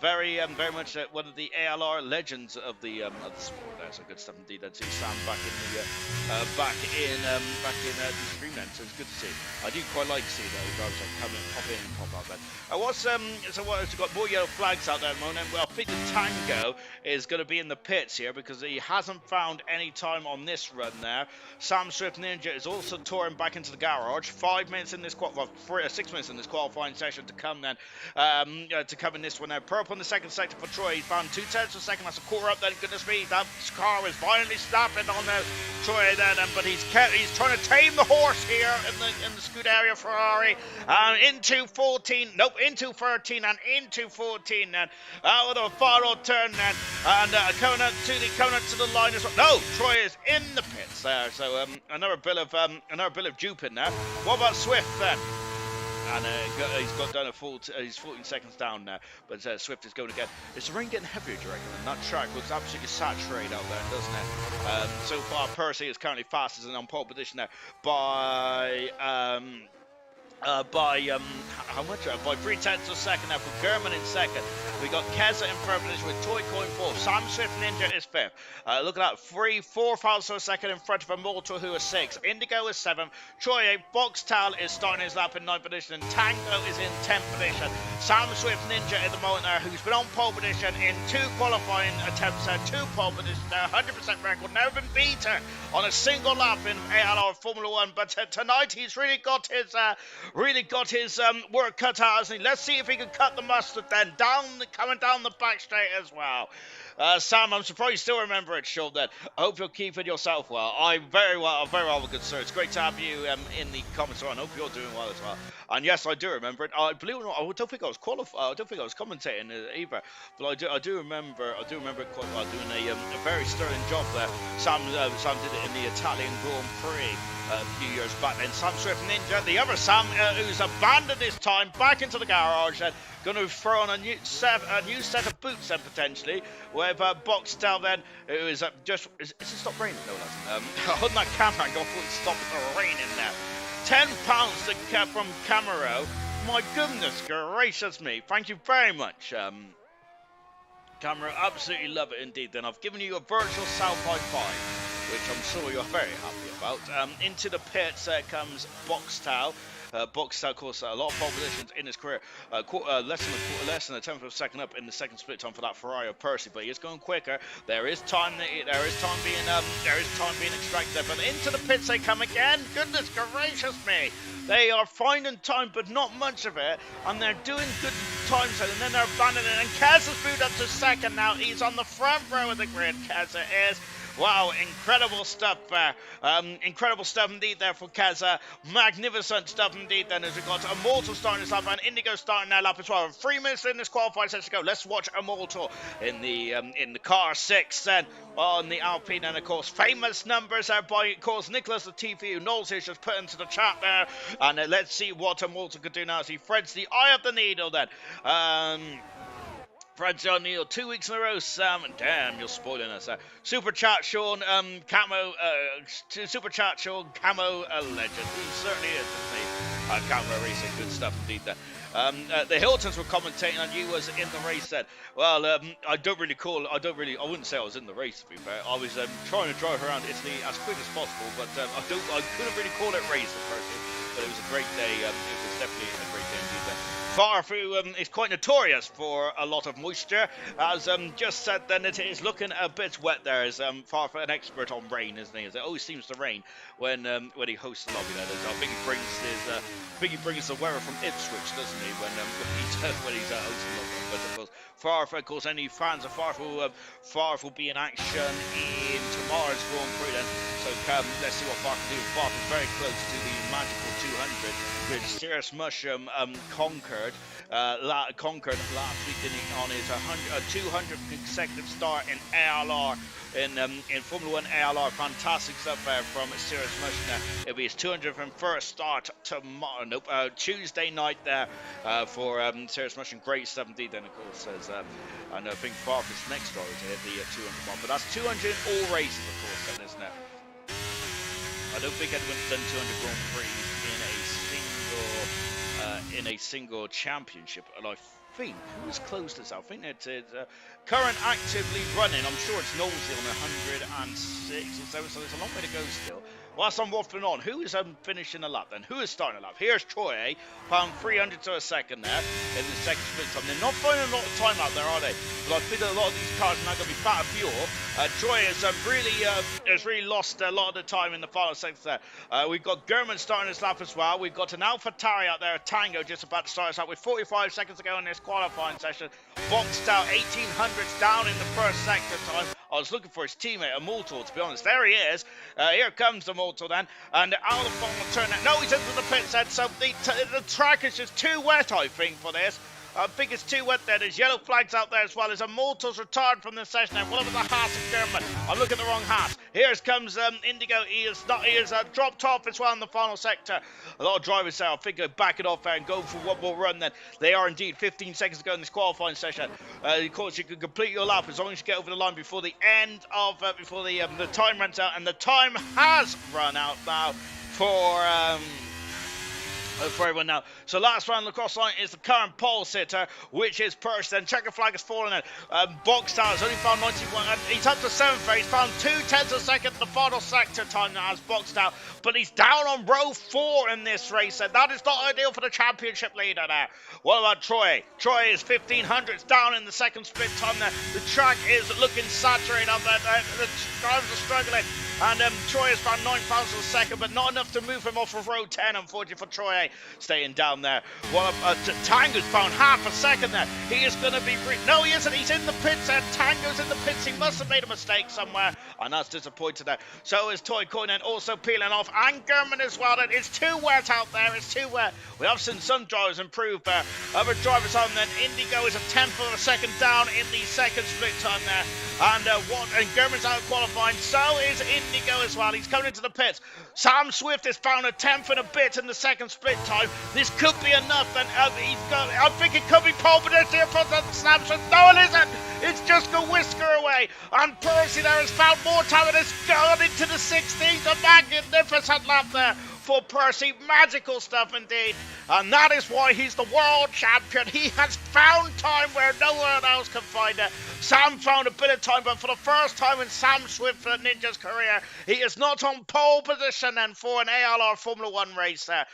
[SPEAKER 2] very much one of the ALR legends of the sport there. So good stuff indeed. To see Sam back in the stream then. So it's good to see. I do quite like to see those guys come in, pop in and pop out then. We've got more yellow flags out there at the moment. Well, I think the Tango is going to be in the pits here because he hasn't found any time on this run there. Sam Swift Ninja is also touring back into the garage. 6 minutes in this qualifying session to come then. To come in this one now. Purple in the second sector for Troy. He found 2/10 of a second. That's a quarter up then. Goodness me, that car was violently snapping on Troy then, but he's trying to tame the horse here in the Scuderia Ferrari. Into 13 and into 14 then. With a final turn then, and coming up to the line as well. No, Troy is in the pits there. So another bit of dupe in there. What about Swift then? And he's got down he's 14 seconds down now, but Swift is going again. Is the rain getting heavier, do you reckon? And that track looks absolutely saturated out there, doesn't it? So far, Percy is currently fastest and on pole position there by how much? By 3/10 of a second now for German in second. We got Keza in third position with Toy Coin 4th. Sam Swift Ninja is 5th. Look at that, 4 thousandths of a second in front of Immortal, who is 6th. Indigo is 7th. Troy Boxtal is starting his lap in 9th position, and Tango is in 10th position. Sam Swift Ninja at the moment there, who's been on pole position in 2 qualifying attempts there, 2 pole positions there, 100% record, never been beaten on a single lap in ALR Formula 1. But tonight he's really got his work cut out, hasn't he? Let's see if he can cut the mustard then, coming down the back straight as well. Sam, I'm surprised you still remember it, Sean, then. I hope you're keeping yourself well. I'm very well, good sir. It's great to have you in the comments, and I hope you're doing well as well. And yes, I do remember it. Believe it or not, I don't think I was qualified. I don't think I was commentating either. But I do remember it quite well, doing a very sterling job there. Sam did it in the Italian Grand Prix a few years back. Then Sam Swift Ninja, the other Sam, who's abandoned his time back into the garage and going to throw on a new set of boots then potentially with Boxtel then, who is just is it stopped raining? No, it hasn't. On that camera angle, it stopped raining there. £10 from Camaro. My goodness gracious me! Thank you very much. Camera, absolutely love it indeed. Then I've given you a virtual South by 5, which I'm sure you're very happy about. Into the pits comes Boxtel. Boxtel, of course, a lot of pole positions in his career. Less than a tenth of a second up in the second split time for that Ferrari of Percy, but he is going quicker. There is time being extracted there. But into the pits they come again. Goodness gracious me! They are finding time, but not much of it, and they're doing good times, and then they're abandoning it. And Kez has moved up to second now. He's on the front row of the grid. Keza is. Wow, incredible stuff there. Incredible stuff indeed there for Keza. Magnificent stuff indeed then, as we've got Immortal starting his lap and Indigo starting their lap as well. 3 minutes in this qualifying session to go. Let's watch Immortal in the car 6 then on the Alpine, and of course famous numbers there by, of course, Nicholas the TVU. Knowles is just put into the chat there, and let's see what Immortal could do now as he threads the eye of the needle then. Fred John Neal, 2 weeks in a row, Sam. Damn, you're spoiling us. Super Chat Sean, Camo, Super Chat Sean, Camo, a legend. He certainly is, isn't he? Camo racing, good stuff indeed there. The Hiltons were commentating on you was in the race then. Well, I wouldn't say I was in the race, to be fair. I was trying to drive around Italy as quick as possible, but I couldn't really call it race at first. But it was a great day. It was definitely a great day indeed there. Farfu is quite notorious for a lot of moisture. As just said then, it is looking a bit wet there. As Farfu, an expert on rain, isn't he? As it always seems to rain when he hosts the lobby there. I think he brings the weather from Ipswich, doesn't he? When he's hosting the lobby. But of course, Farfu, of course, any fans of Farfu will be in action in tomorrow's Grand Prix then. So let's see what Farfu can do. Farfu is very close to the magical 200, which Cirrus Mushroom conquered last week on his 200th consecutive start in ALR. In Formula 1 ALR, fantastic stuff there from Cirrus Mushroom. It'll be his 201st start tomorrow, Tuesday night there for Cirrus Mushroom. Great stuff indeed then, of course, and I think Farfu's next start to hit the 200 one, but that's 200 in all races, of course, then, isn't it? I don't think anyone's done 200 Grand Prix in a single championship, and I think who's closed this out? I think it's current actively running. I'm sure it's Knowlesy on 106 or so there's a long way to go still. Whilst I'm waffling on, who is finishing a lap then? Who is starting a lap? Here's Troy, pound 300 to a second there in the second split time. They're not finding a lot of time out there, are they? But I feel that a lot of these cars are now going to be fat of fuel. Troy has really lost a lot of the time in the final sector there. We've got German starting his lap as well. We've got an AlphaTauri out there, a Tango, just about to start us out with 45 seconds to go in this qualifying session. Boxed out 1800s down in the first sector time. I was looking for his teammate, Immortal, to be honest. There he is. Here comes Immortal then. And out of the final turn. No, he's into the pit set. So the track is just too wet, I think, for this. I think it's too wet there. There's yellow flags out there as well. As Immortal's retired from the session. And what about the Haas of German? I'm looking at the wrong Haas. Here comes Indigo. He is dropped off as well in the final sector. A lot of drivers there, I think, go back it off there and go for one more run then. They are indeed 15 seconds to go in this qualifying session. Of course, you can complete your lap as long as you get over the line before the end of, before the time runs out. And the time has run out now for everyone now. So last round the cross line is the current pole sitter, which is Persh. Then checker flag has fallen in. Boxtel has only found 91. He's up to 7th there. He's found 2/10 of a second the final sector time now as Boxtel. But he's down on row 4 in this race. And that is not ideal for the championship leader there. What about Troy? Troy is 1500s down in the second split time there. The track is looking saturated up there. The drivers are struggling. And Troy has found 9 pounds a second, but not enough to move him off of row 10, unfortunately, for Troy staying down there. Well, Tango's found half a second there. He is going to be... No, he isn't. He's in the pits there. Tango's in the pits. He must have made a mistake somewhere, and that's disappointing there. So is Toy Coinen also peeling off, and German as well. It's too wet out there. It's too wet. We have seen some drivers improve there. Other drivers on then. Indigo is a 10th of a second down in the second split time there. And German's out qualifying. So is Indigo as well. He's coming into the pits. Sam Swift has found a 10th and a bit in the second split time. This could be enough. And I think it could be pole position here for the Sam Swift. No, it isn't. It's just a whisker away. And Percy there has found more time and has gone into the 16th. A magnificent lap there Wonderful Percy, magical stuff indeed. And that is why he's the world champion. He has found time where no one else can find it. Sam found a bit of time, but for the first time in Sam Swift Ninja's career, he is not on pole position and for an ALR Formula 1 race there.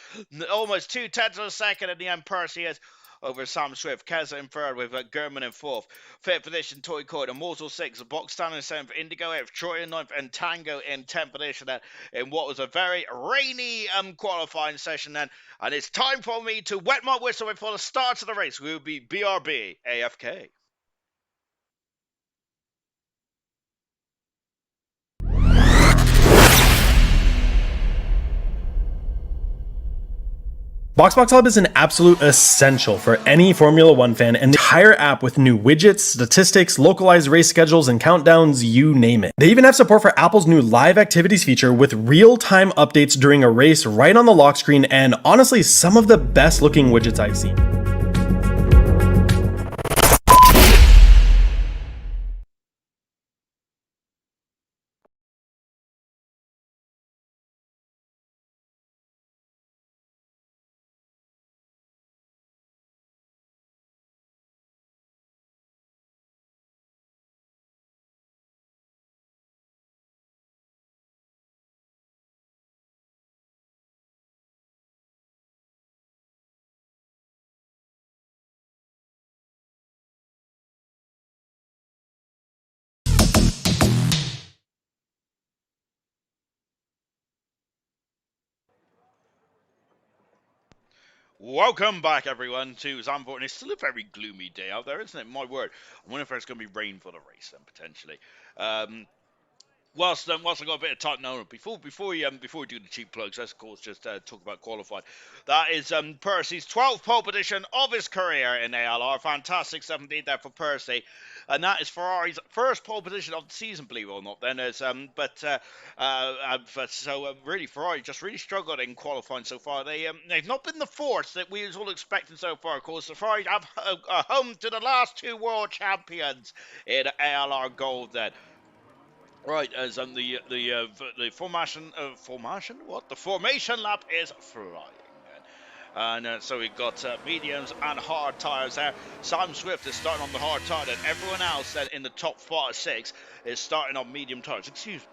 [SPEAKER 2] Almost 2/10 of a second in the end, Percy is over Sam Swift. Keza in third with German in fourth. Fifth position, Toy Court. Morsel 6. Box down in seventh. Indigo 8th. Troy in ninth. And Tango in 10th position then in what was a very rainy qualifying session then. And it's time for me to wet my whistle before the start of the race. We will be BRB AFK.
[SPEAKER 1] BoxBox Hub is an absolute essential for any Formula One fan, and the entire app with new widgets, statistics, localized race schedules, and countdowns, you name it. They even have support for Apple's new live activities feature with real-time updates during a race right on the lock screen, and honestly, some of the best looking widgets I've seen.
[SPEAKER 2] Welcome back, everyone, to Zandvoort. And it's still a very gloomy day out there, isn't it? My word. I wonder if there's going to be rain for the race, then, potentially. Whilst I got a bit of time, before we do the cheap plugs, let's of course just talk about qualifying. That is Percy's 12th pole position of his career in ALR. Fantastic stuff indeed there for Percy, and that is Ferrari's first pole position of the season, believe it or not. Then really Ferrari just really struggled in qualifying so far. They've not been the force that we was all expecting so far. Of course, the Ferrari have home to the last two world champions in ALR Gold. Then. Right, as the formation what? The formation lap is flying. And so we've got mediums and hard tyres there. Sam Swift is starting on the hard tyre, and everyone else then in the top 6 is starting on medium tyres. Excuse me.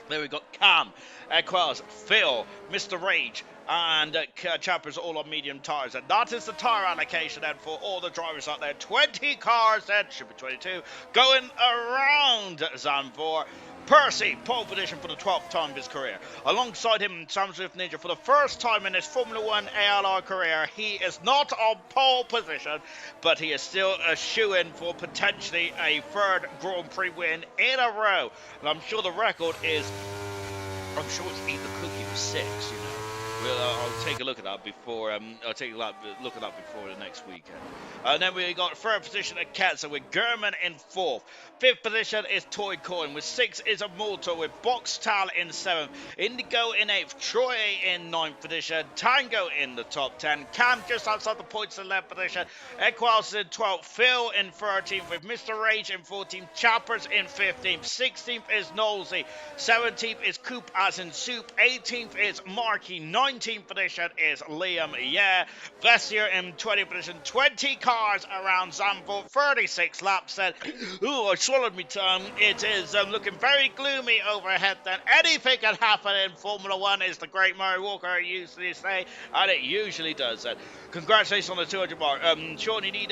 [SPEAKER 2] There we got Cam, Equels, Phil, Mr. Rage, and Chappers all on medium tyres. And that is the tyre allocation then for all the drivers out there. 20 cars then, should be 22, going around Zandvoort. Percy, pole position for the 12th time of his career. Alongside him, Sam Swift Ninja, for the first time in his Formula 1 ALR career, he is not on pole position, but he is still a shoe-in for potentially a third Grand Prix win in a row. And I'm sure the record is, it's eat the cookie for 6, you know. I'll take a look at that before. I'll take a look at that before the next weekend. And then we got third position at Ketzer with German in fourth. Fifth position is Toy Coin with 6 is a Malta with Box Tal in 7th. Indigo in 8th. Troy in 9th position. Tango in the top 10. Cam just outside the points in 11th position. Equals in 12th. Phil in 13th with Mr. Rage in 14th. Chappers in 15th. 16th is Nosey. 17th is Coop as in soup. 18th is Marky. 19th position is Liam. Yeah. Vessier in 20th position. 20 cars around Zandvoort. 36 laps then. Ooh, I swallowed me tongue. It is looking very gloomy overhead then. Anything can happen in Formula 1, is the great Murray Walker used to say, and it usually does then. Congratulations on the 200 mark. Sean, you need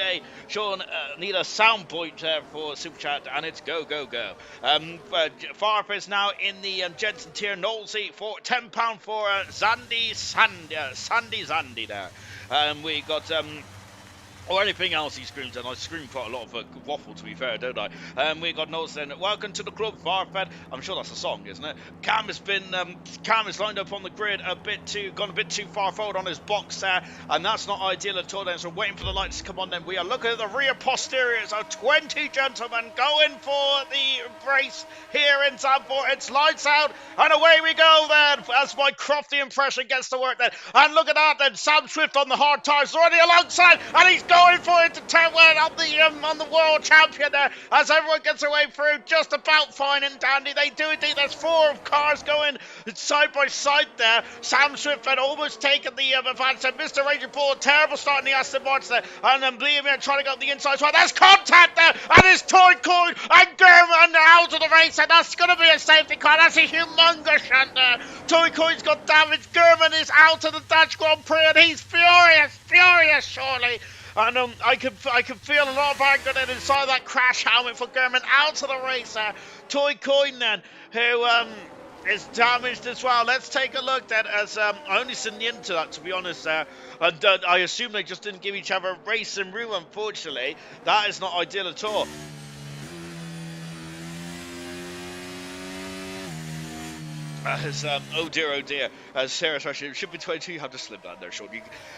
[SPEAKER 2] a sound point there for Super Chat, and it's go, go, go. Farp is now in the Jensen tier. Knowlesy for £10 for Sandy there. We got or anything else he screams, and I scream quite a lot of waffle, to be fair, don't I? We got notes then. Welcome to the club, Farfed. I'm sure that's a song, isn't it? Cam is lined up on the grid gone a bit too far forward on his box there, and that's not ideal at all then, so we're waiting for the lights to come on then. We are looking at the rear posteriors of 20 gentlemen going for the race here in Zandvoort. It's lights out, and away we go then, as my crofty impression gets to work then. And look at that then, Sam Swift on the hard tyres already alongside, and he's going for it to win on the world champion there, as everyone gets their way through just about fine and dandy. They do indeed. There's 4 cars going side by side there. Sam Swift had almost taken the advance. And Mr. Raging Bull, terrible start in the Aston Martin there. And then Liam trying to go up the inside as well. There's contact there, and it's Toy Coin and German out of the race, and that's going to be a safety car. That's a humongous shunt there. Toy Coin's got damage. German is out of the Dutch Grand Prix, and he's furious, surely. And I can feel a lot of anger then inside that crash helmet for German out of the race there. Toy Coin then, who is damaged as well. Let's take a look then, as I only seen into that, to be honest there. And I assume they just didn't give each other a racing room, unfortunately. That is not ideal at all. Oh dear, Sarah, actually, it should be 22, you have to slip that there, Sean.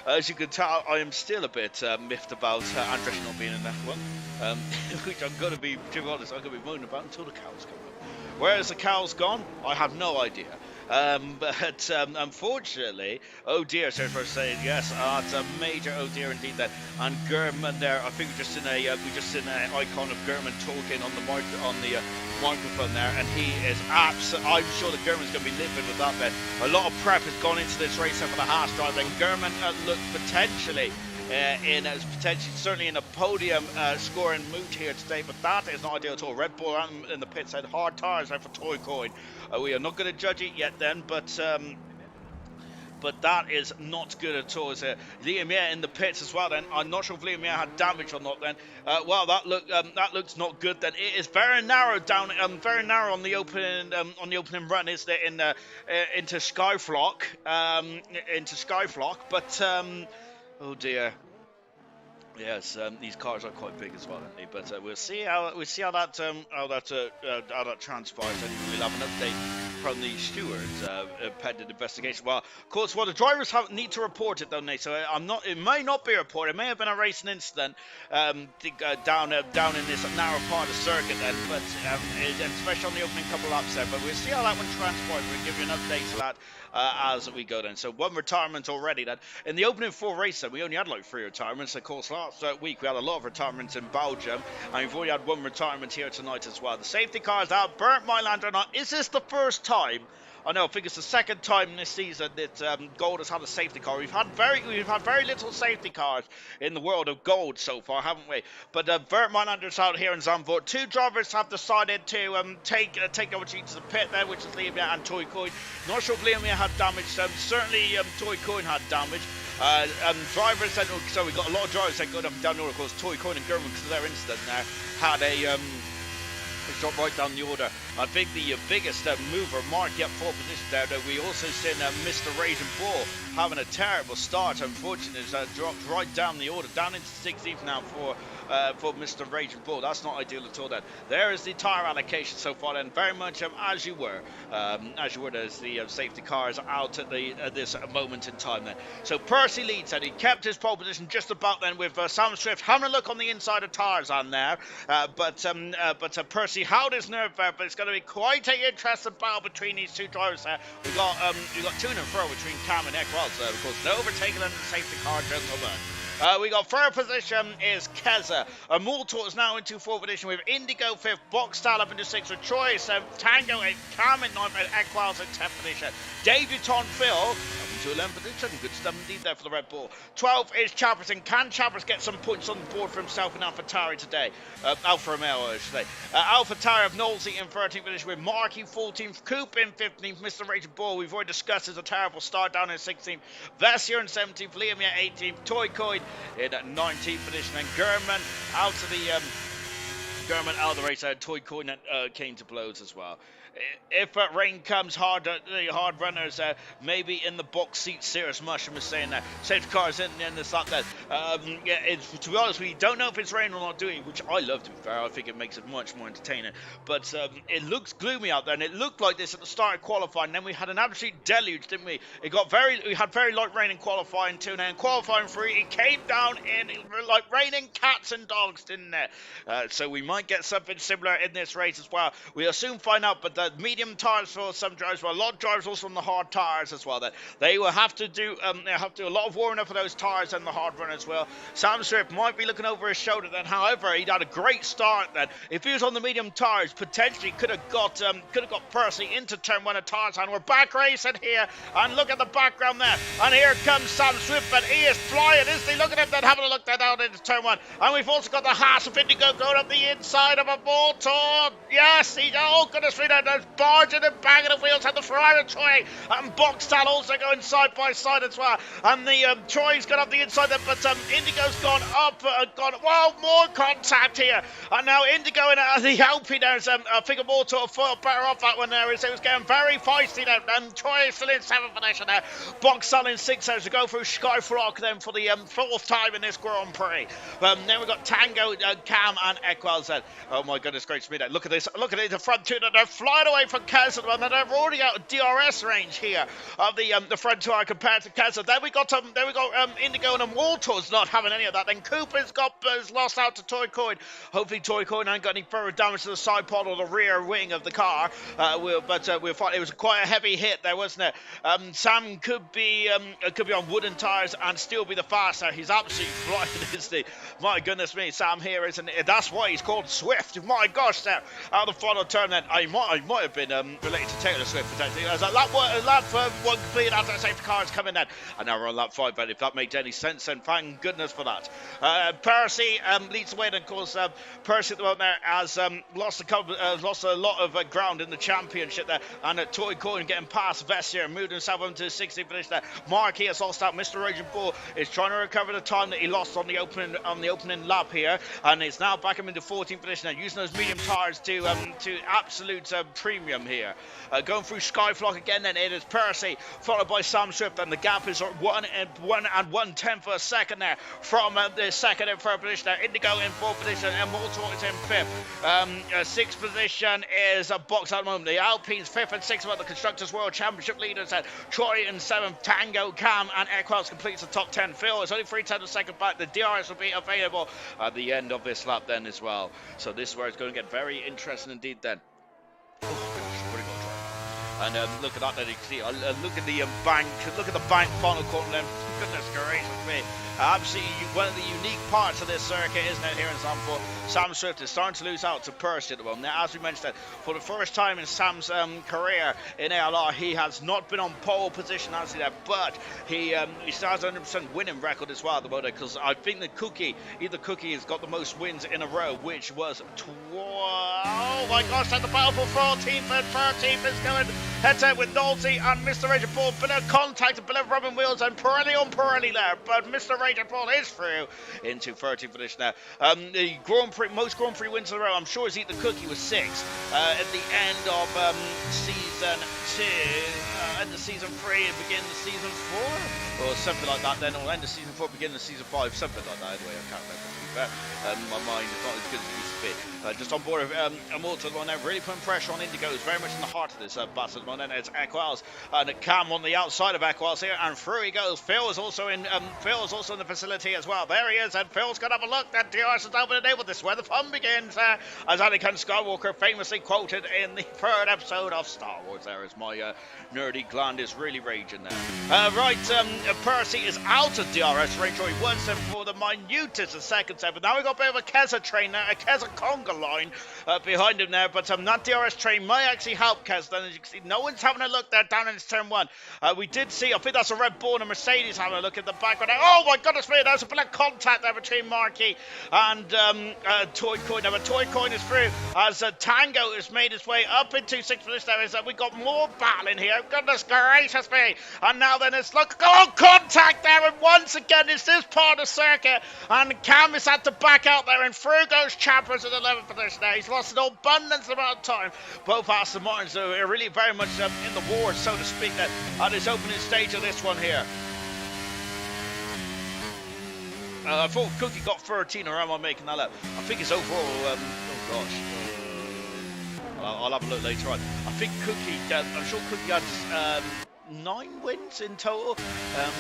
[SPEAKER 2] As you can tell, I am still a bit miffed about Andretti not being in F1, which I'm going to be, to be honest, I'm going to be moaning about until the cows come up. Where is the cows gone? I have no idea. But unfortunately, oh dear, Sarah, for saying yes, it's a major oh dear indeed then. And German there, I think we just seen an icon of German talking on the microphone there, and he is absolutely, I'm sure that German's going to be livid with that then. A lot of prep has gone into this race for the Haas drive, and German looked potentially certainly in a podium scoring mood here today, but that is not ideal at all. Red Bull in the pits had hard tires there for Toy Coin. We are not going to judge it yet then, but that is not good at all. Liam in the pits as well then. I'm not sure if Liam had damage or not then. Well, that looks not good then. It is very narrow down, very narrow on the opening run, isn't it, into Skyflock, but oh dear. Yes, these cars are quite big as well, aren't they? But we'll see how that transpires. Anyway, we'll have an update from the stewards pending investigation. Well, of course, the drivers need to report it, don't they? So it may not be reported. It may have been a racing incident down in this narrow part of the circuit then, but especially on the opening couple laps there. But we'll see how that one transpires. We'll give you an update to that as we go then. So 1 retirement already then. In the opening 4 races, we only had like 3 retirements. Of course, last week we had a lot of retirements in Belgium, and we've already had 1 retirement here tonight as well. The safety car is out. Bernd Mailander now. Is this the first time? I know, I think it's the second time this season that Gold has had a safety car. We've had very little safety cars in the world of Gold so far, haven't we? But Bernd Mailander's out here in Zandvoort. 2 drivers have decided to take over to the pit there, which is Liam and Toy Coin. Not sure if Liam had damage. Certainly Toy Coin had damage. Drivers said, so we got a lot of drivers that got up and down the order. Of course, Toy Coin and German, because of their incident there, had a it's dropped right down the order. I think the biggest mover, Mark, up 4 positions there. We also seen Mr. Raging Bull having a terrible start. Unfortunately, it's dropped right down the order, down into 16th now for Mr. Raging Bull. That's not ideal at all then. There is the tyre allocation so far then, very much as you were. There's the safety cars out at this moment in time then. So Percy leads and he kept his pole position just about then with Sam Swift having a look on the inside of tyres on there. But Percy held his nerve there, but it's going to be quite an interesting battle between these 2 drivers there. We got to and fro between Cam and Ekwell, so of course no overtaking under the safety car, gentlemen. We got 3rd position is Keza. Multor is now into 4th position with Indigo 5th, Boxstyle up into 6th with Troy 7th, Tango 8th, Cam in 9th, and Ekwell's in 10th position. Debutant Phil up into 11th position. Good stuff indeed there for the Red Bull. 12th is Chappers, and can Chappers get some points on the board for himself in AlphaTauri today? Alfa Romeo, I should say. AlphaTauri of Knowlesy in 13th position with Marky 14th, Coop in 15th, Mr. Raging Bull, we've already discussed, is a terrible start down in 16th, Vessier in 17th, Liam 18th, Toy Coin in 19th position, and German out of the race. Toy Coin came to blows as well. If rain comes hard, the hard runners maybe in the box seat. Serious Mushroom is saying that safety cars in this like that. To be honest, we don't know if it's rain or not doing, which I love to be fair. I think it makes it much more entertaining. But it looks gloomy out there, and it looked like this at the start of qualifying. Then we had an absolute deluge, didn't we? We had very light rain in qualifying too. Now in qualifying 3, it came down in like raining cats and dogs, didn't it? So we might get something similar in this race as well. We'll soon find out. But medium tires for some drivers, but a lot of drivers also on the hard tires as well. That they will have to do a lot of warming up for those tires and the hard run as well. Sam Swift might be looking over his shoulder then. However, he'd had a great start then. If he was on the medium tires, potentially could have got Percy into turn 1 of tires, and we're back racing here. And look at the background there. And here comes Sam Swift, and he is flying, isn't he? Look at him then, having a look there down into turn 1. And we've also got the Haas of Indigo going up the inside of a Voltor. Yes, oh goodness me, there's barging and banging the wheels, and the Ferrari Troy and Boxtal also going side by side as well. And the Troy's gone up the inside there, but Indigo's gone up, well, more contact here. And now Indigo in the Alpine, there's I think a more to a foot better off that one there. It was getting very feisty there. And Troy is still in 7th position there. Boxtal in 6th as we go through Skyflock then for the 4th time in this Grand Prix. Then we've got Tango, Cam and Equals then. Oh my goodness gracious me, look at this, the front two, they're flying away from Keza, and they're already out of DRS range here of the front two compared to Keza. Then we got Indigo and Walters not having any of that. Then Cooper's lost out to Toy Coin. Hopefully Toy Coin ain't got any further damage to the side pod or the rear wing of the car. We'll find it was quite a heavy hit there, wasn't it? Sam could be on wooden tires and still be the faster. He's absolutely flying, isn't he? My goodness me, Sam here isn't it? That's why he's called Swift. My gosh, there out of the final turn then. I might have been related to Taylor Swift potentially. As lap one completed after the safety car is coming then. And now we're on lap 5, but if that makes any sense, then thank goodness for that. Percy leads the way, and of course Percy at the moment there has lost a lot of ground in the championship there, and Toy Coin getting past Vessier, moved himself up to the 16th finish there. Marquis has lost out. Mr. Raging Bull is trying to recover the time that he lost on the opening lap here, and it's now back up into 14th position now, using those medium tires to absolute premium here. Going through Skyflock again, then it is Percy followed by Sam Swift, and the gap is 1 and 1/10 of a second there from the second and third position there. Indigo in 4th position, and Mortor is in 5th. 6th position is a box at the moment. The Alpines 5th and 6th are the Constructors World Championship leaders. Troy in 7th, Tango, Cam and Equals completes the top 10. Phil is only 3 tenths of a second back. The DRS will be available at the end of this lap then as well. So this is where it's going to get very interesting indeed then. Oh gosh, what a good drive. And look at that then, you can see, look at the bank, look at the bank final corner then. Goodness gracious me. Absolutely one of the unique parts of this circuit, isn't it, here in Zandvoort? Sam Swift is starting to lose out to Percy at the moment. Now, as we mentioned, for the first time in Sam's career in ALR, he has not been on pole position, has he there? But he still has 100% winning record as well at the moment, because I think that Cookie has got the most wins in a row, which was oh my gosh, at the battle for 14th and 13th is going head-to-head with Nolte and Mr. Raging Bull. Bit of contact, a bit of rubbing wheels, and Pirelli on Pirelli there, but Mr. Raging Bull is through into 13th position now. The most Grand Prix wins in a row, I'm sure, is Eat the Cookie with 6 at the end of season 2, end of season 3 and begin the season 4, or something like that then, or end of season 4, begin the season 5, something like that. Anyway, I can't remember. My mind is not as good as it used to be. Just on board of Immortal at the moment, really putting pressure on Indigo. It's very much in the heart of this battle at the moment. It's Equals and Cam on the outside of Equals here, and through he goes. Phil is also in the facility as well. There he is, and Phil's got to have a look. That DRS is open enabled. This is where the fun begins. As Anakin Skywalker famously quoted in the 3rd episode of Star Wars. There is my nerdy gland is really raging there. Percy is out of DRS range, or he was there for the minutest of seconds. But now we've got a bit of a Keza train there, a Keza conga line behind him there, but that DRS train might actually help Keza. Then as you can see, no one's having a look there down in turn 1. We did see, I think that's a Red Bull and a Mercedes having a look at the background. Oh my goodness me, there's a bit of contact there between Marquis and Toy Coin. Now, but Toy Coin is through as Tango has made his way up into 6th position. We've got more battle in here. Goodness gracious me. And now then it's contact there, and once again it's this part of the circuit, and Cam is had to back out there, and through goes Chappers at 11th position now. He's lost an abundance amount of time. Both Aston Martins are really very much in the war, so to speak, at this opening stage of this one here. I thought Cookie got 13, or am I making that up? I think it's overall, oh gosh. I'll have a look later on. I think Cookie, I'm sure Cookie had 9 wins in total. I'm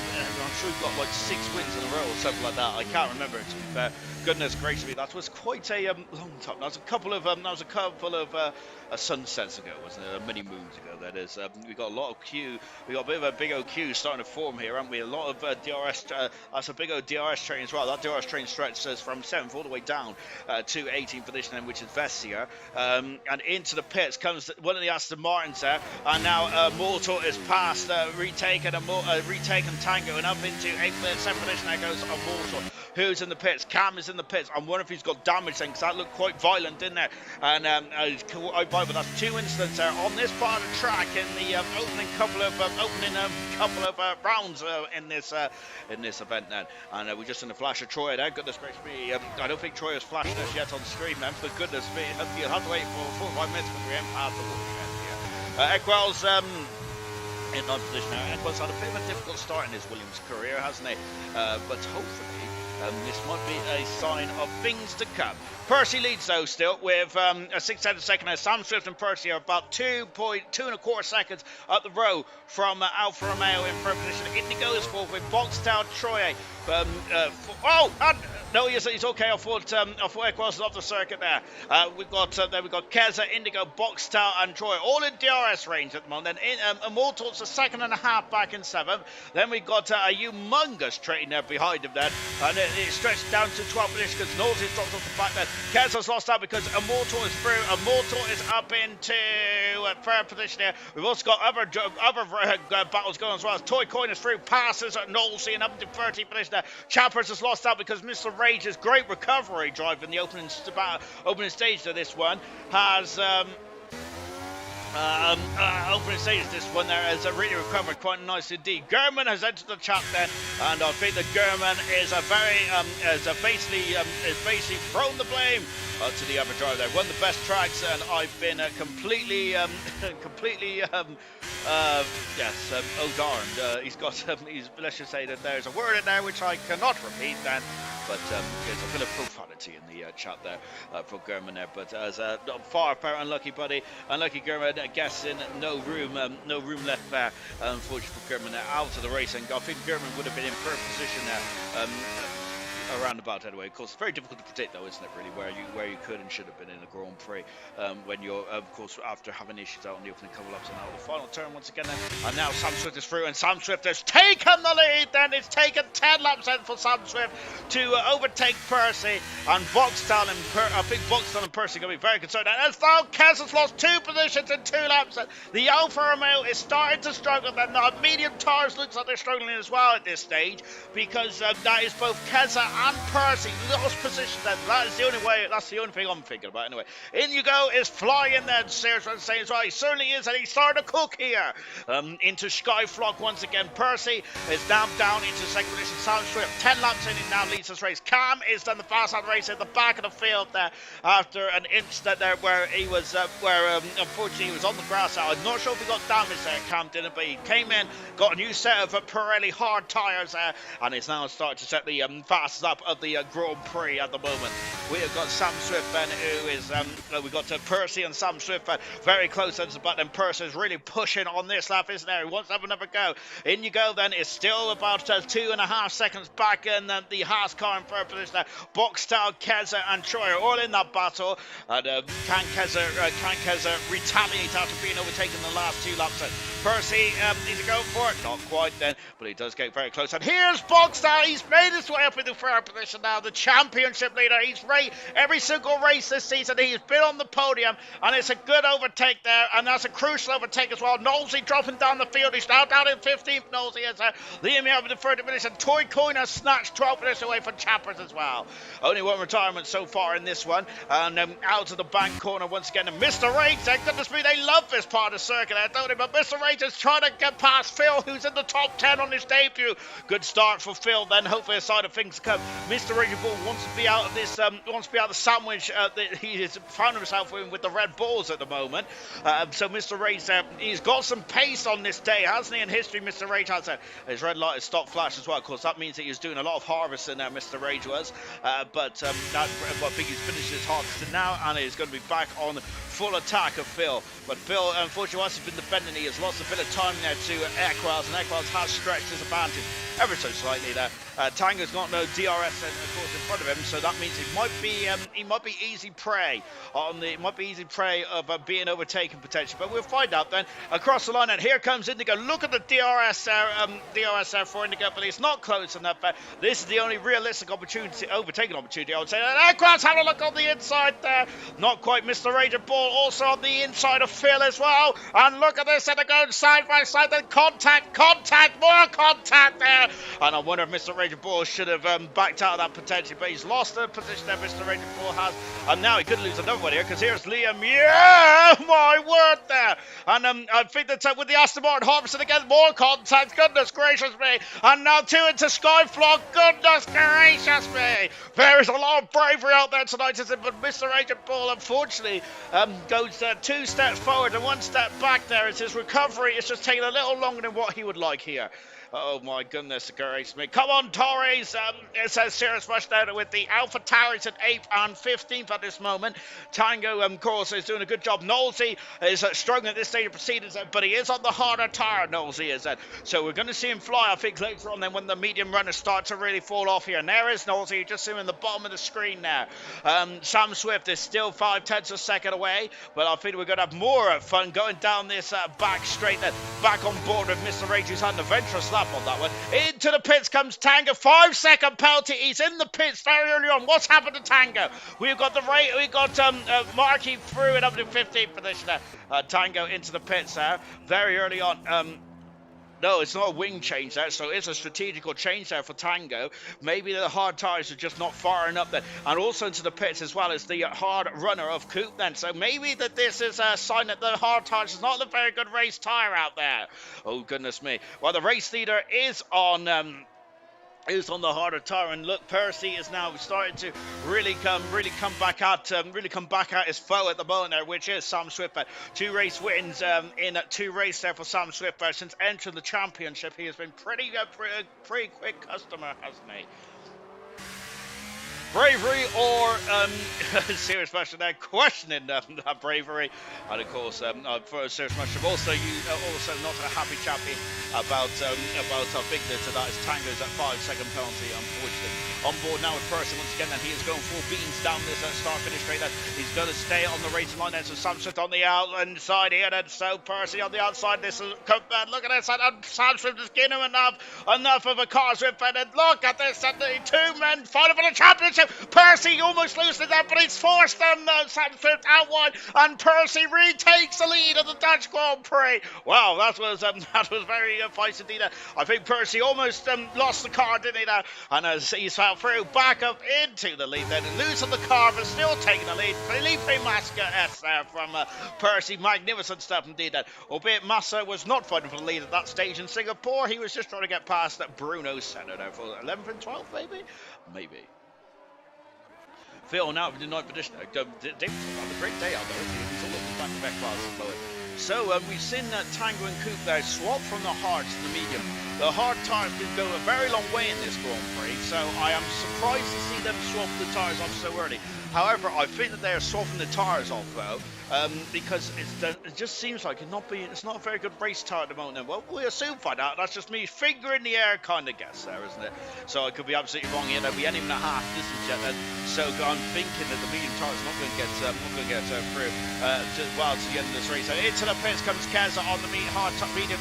[SPEAKER 2] sure he got like 6 wins in a row or something like that. I can't remember, to be fair. Goodness gracious me, that was quite a long time. That was a couple of sunsets ago, wasn't it? Many moons ago, that is. We got a lot of queue. We got a bit of a big old queue starting to form here, haven't we? A lot of DRS. That's a big old DRS train as well. That DRS train stretches from 7th all the way down to 18th position, then, which is Vestia. And into the pits comes one of the Aston Martins there, and now Mortal is past, retaken Tango, and up into 7th position. There goes Mortal, who's in the pits. Cam is in the pits. I wonder if he's got damage then, because that looked quite violent, didn't it? And but that's 2 incidents there on this part of the track in the opening couple of rounds in this event then. And we're just in the flash of Troy there. Goodness gracious me, I don't think Troy has flashed us yet on stream then. For goodness me, you'll have to wait for 4 or 5 minutes before we end past the weekend here. Equel's in 9th position now. Equel's had a bit of a difficult start in his Williams career, hasn't he? But hopefully this might be a sign of things to come. Percy leads though still with a 6/10 second. Now Sam Swift and Percy are about 2.25 seconds up the row from Alfa Romeo in first position. Indigo is fourth with Boxtown Troye. No, he's okay. I thought Equels was off the circuit there. We've got Keza, Indigo, Boxtown, and Troy all in DRS range at the moment. Then Immortal's a second and a half back in 7th. Then we got a humongous train there behind him then, and it stretched down to 12th position because Nosey's dropped off the back then. Keza's lost out because Immortal is through. Immortal is up into 3rd position here. We've also got other battles going as well. As Toy Coin is through, passes at Nosey and up into 13th position there. Chappers has lost out because Mr. Rage's great recovery drive in the opening stage to this one has opening stage this one there has really recovered quite nice indeed. German has entered the chat then, and I think that German is basically thrown the blame to the other driver there. One of the best tracks, and I've been completely darned. He's got let's just say that there's a word in there which I cannot repeat then, but there's a bit of profanity in the chat there for German there. But as far apart, unlucky German, guessing no room left there, unfortunately for German there, out of the race. And I think German would have been in first position there. Around about anyway. Of course, it's very difficult to predict though, isn't it, really, where you could and should have been in a Grand Prix when you're, of course, after having issues out on the opening couple laps and out the final turn once again then. And now Sam Swift is through, and Sam Swift has taken the lead then. It's taken 10 laps then for Sam Swift to overtake Percy, and Boxtown I think Boxtown and Percy are going to be very concerned. And as now Kez has lost 2 positions in 2 laps, the Alfa Romeo is starting to struggle then. The medium tires looks like they're struggling as well at this stage, because that is both Keza and Percy lost position then. That's the only thing I'm thinking about anyway. In you go is flying then. Sears saying as well. He certainly is, and he's starting to cook here. Into Skyflock once again. Percy is now down into 2nd position. Sam Swift 10 laps in, he now leads this race. Cam is done the fast lap race at the back of the field there after an incident there where he was unfortunately he was on the grass out. I'm not sure if he got damaged there. Cam didn't, but he came in, got a new set of Pirelli hard tyres there, and is now starting to set the fastest lap of the Grand Prix at the moment. We have got Sam Swift then, who is we've got Percy and Sam Swift very close to the button. Percy is really pushing on this lap, isn't there? He wants to have another go. In you go then. It's still about 2.5 seconds back in the Haas car in 3rd position there. Boxtown, Keza and Troy are all in that battle, and can Keza retaliate after being overtaken in the last 2 laps? Percy needs to go for it. Not quite then, but he does get very close. And here's Boxtown. He's made his way up in the 3rd position now, the championship leader. He's raced every single race this season. He's been on the podium, and it's a good overtake there, and that's a crucial overtake as well. Nosey dropping down the field. He's now down in 15th. Nosey is Liam up in the 3rd position. Toy Coin has snatched 12 minutes away from Chappers as well. Only one retirement so far in this one, and out of the bank corner once again. And Mr. Rage, goodness me, they love this part of the circuit, don't they? But Mr. Rage is trying to get past Phil, who's in the top 10 on his debut. Good start for Phil then. Hopefully a sign of things to come. Mr. Raging Bull wants to be out of this, wants to be out of the sandwich that he has found himself in with the red balls at the moment. So Mr. Rage, he's got some pace on this day, hasn't he? In history, Mr. Rage has his red light has stopped flash as well. Of course, that means that he was doing a lot of harvesting there, Mr. Rage was. But Biggie's finished his harvesting now, and he's going to be back on full attack of Phil. But Phil, unfortunately, once he's been defending, he has lost a bit of time there to Equals, and Equals has stretched his advantage ever so slightly there. Tango's got no DRS, of course, in front of him, so that means he might be easy prey of being overtaken potentially. But we'll find out then. Across the line, and here comes Indigo. Look at the DRS there for Indigo, but it's not close enough. This is the only realistic overtaking opportunity, I would say. And Equals, have a look on the inside there. Not quite Mr. Ranger Ball, also on the inside of Phil as well. And look at this, and they're going side by side. Then contact, more contact there. And I wonder if Mr. Ranger Ball should have backed out of that potentially, but he's lost the position that Mr. Ranger Ball has. And now he could lose another one here, because here's Liam. Yeah, my word there. And I think that with the Aston Martin harvesting again, more contact. Goodness gracious me. And now two into Skyflock. Goodness gracious me. There is a lot of bravery out there tonight, isn't it? But Mr. Ranger Ball, unfortunately, goes 2 steps forward and 1 step back there. As his recovery is just taking a little longer than what he would like here. Oh my goodness gracious me. Come on, Torres. It says Serious Rush there with the Alpha Towers at 8th and 15th at this moment. Tango, of course, is doing a good job. Knowlesy is struggling at this stage of proceedings, but he is on the harder tire, Knowlesy is. So we're going to see him fly, I think, later on then when the medium runners start to really fall off here. And there is Knowlesy. You just see him in the bottom of the screen now. Sam Swift is still 5/10 of a second away, but I think we're going to have more fun going down this back straight then. Back on board with Mr. Rage, who's had an adventurous lap on that one. Into the pits comes Tango. 5-second penalty. He's in the pits very early on. What's happened to Tango? We've got Markey through it up to 15th position there. Tango into the pits there very early on. No, it's not a wing change there, so it's a strategical change there for Tango. Maybe the hard tires are just not firing up there. And also into the pits as well as the hard runner of Coop then. So maybe that this is a sign that the hard tires is not a very good race tire out there. Oh, goodness me. Well, the race leader is on the harder tire, and look, Percy is now starting to really come back at his foe at the moment there, which is Sam Swift. 2 race wins in 2 races there for Sam Swift. Since entering the championship, he has been pretty quick customer, hasn't he? Bravery or Serious Rush there questioning that bravery, and of course for Serious Rush also not a happy chappy about I think that is Tango's at 5-second penalty, unfortunately. On board now with Percy once again, and he is going full beans down this start finish straight there. He's going to stay on the racing line there, so Sam Swift on the outside here, and so Percy on the outside. This is look at this, and Sam Swift is getting him enough of a car Swift, and look at this, and the 2 men fighting for the championship. Percy almost loses that, but he's forced them, Sam Swift out wide, and Percy retakes the lead of the Dutch Grand Prix. Wow, that was very feisty indeed. I think Percy almost lost the car, didn't he? And as he's fell through, back up into the lead, then losing the car, but still taking the lead. Felipe Massa there from Percy. Magnificent stuff indeed. Albeit Massa was not fighting for the lead at that stage in Singapore. He was just trying to get past Bruno Senna there for 11th and 12th, maybe. Phil now in the 9th position. David's had a great day out there. He's all up the back-to-back classes. So we've seen Tango and Coop there swap from the hard to the medium. The hard tires did go a very long way in this Grand Prix, so I am surprised to see them swap the tires off so early. However, I think that they are swapping the tires off though, because it just seems like it's not a very good race tire at the moment. Well, we'll soon find out. That's just me finger in the air kind of guess there, isn't it? So I could be absolutely wrong here. We ain't even a half distance yet then. So I'm thinking that the medium tire is not going to get through to the end of this race. So into the pits comes Keza on the medium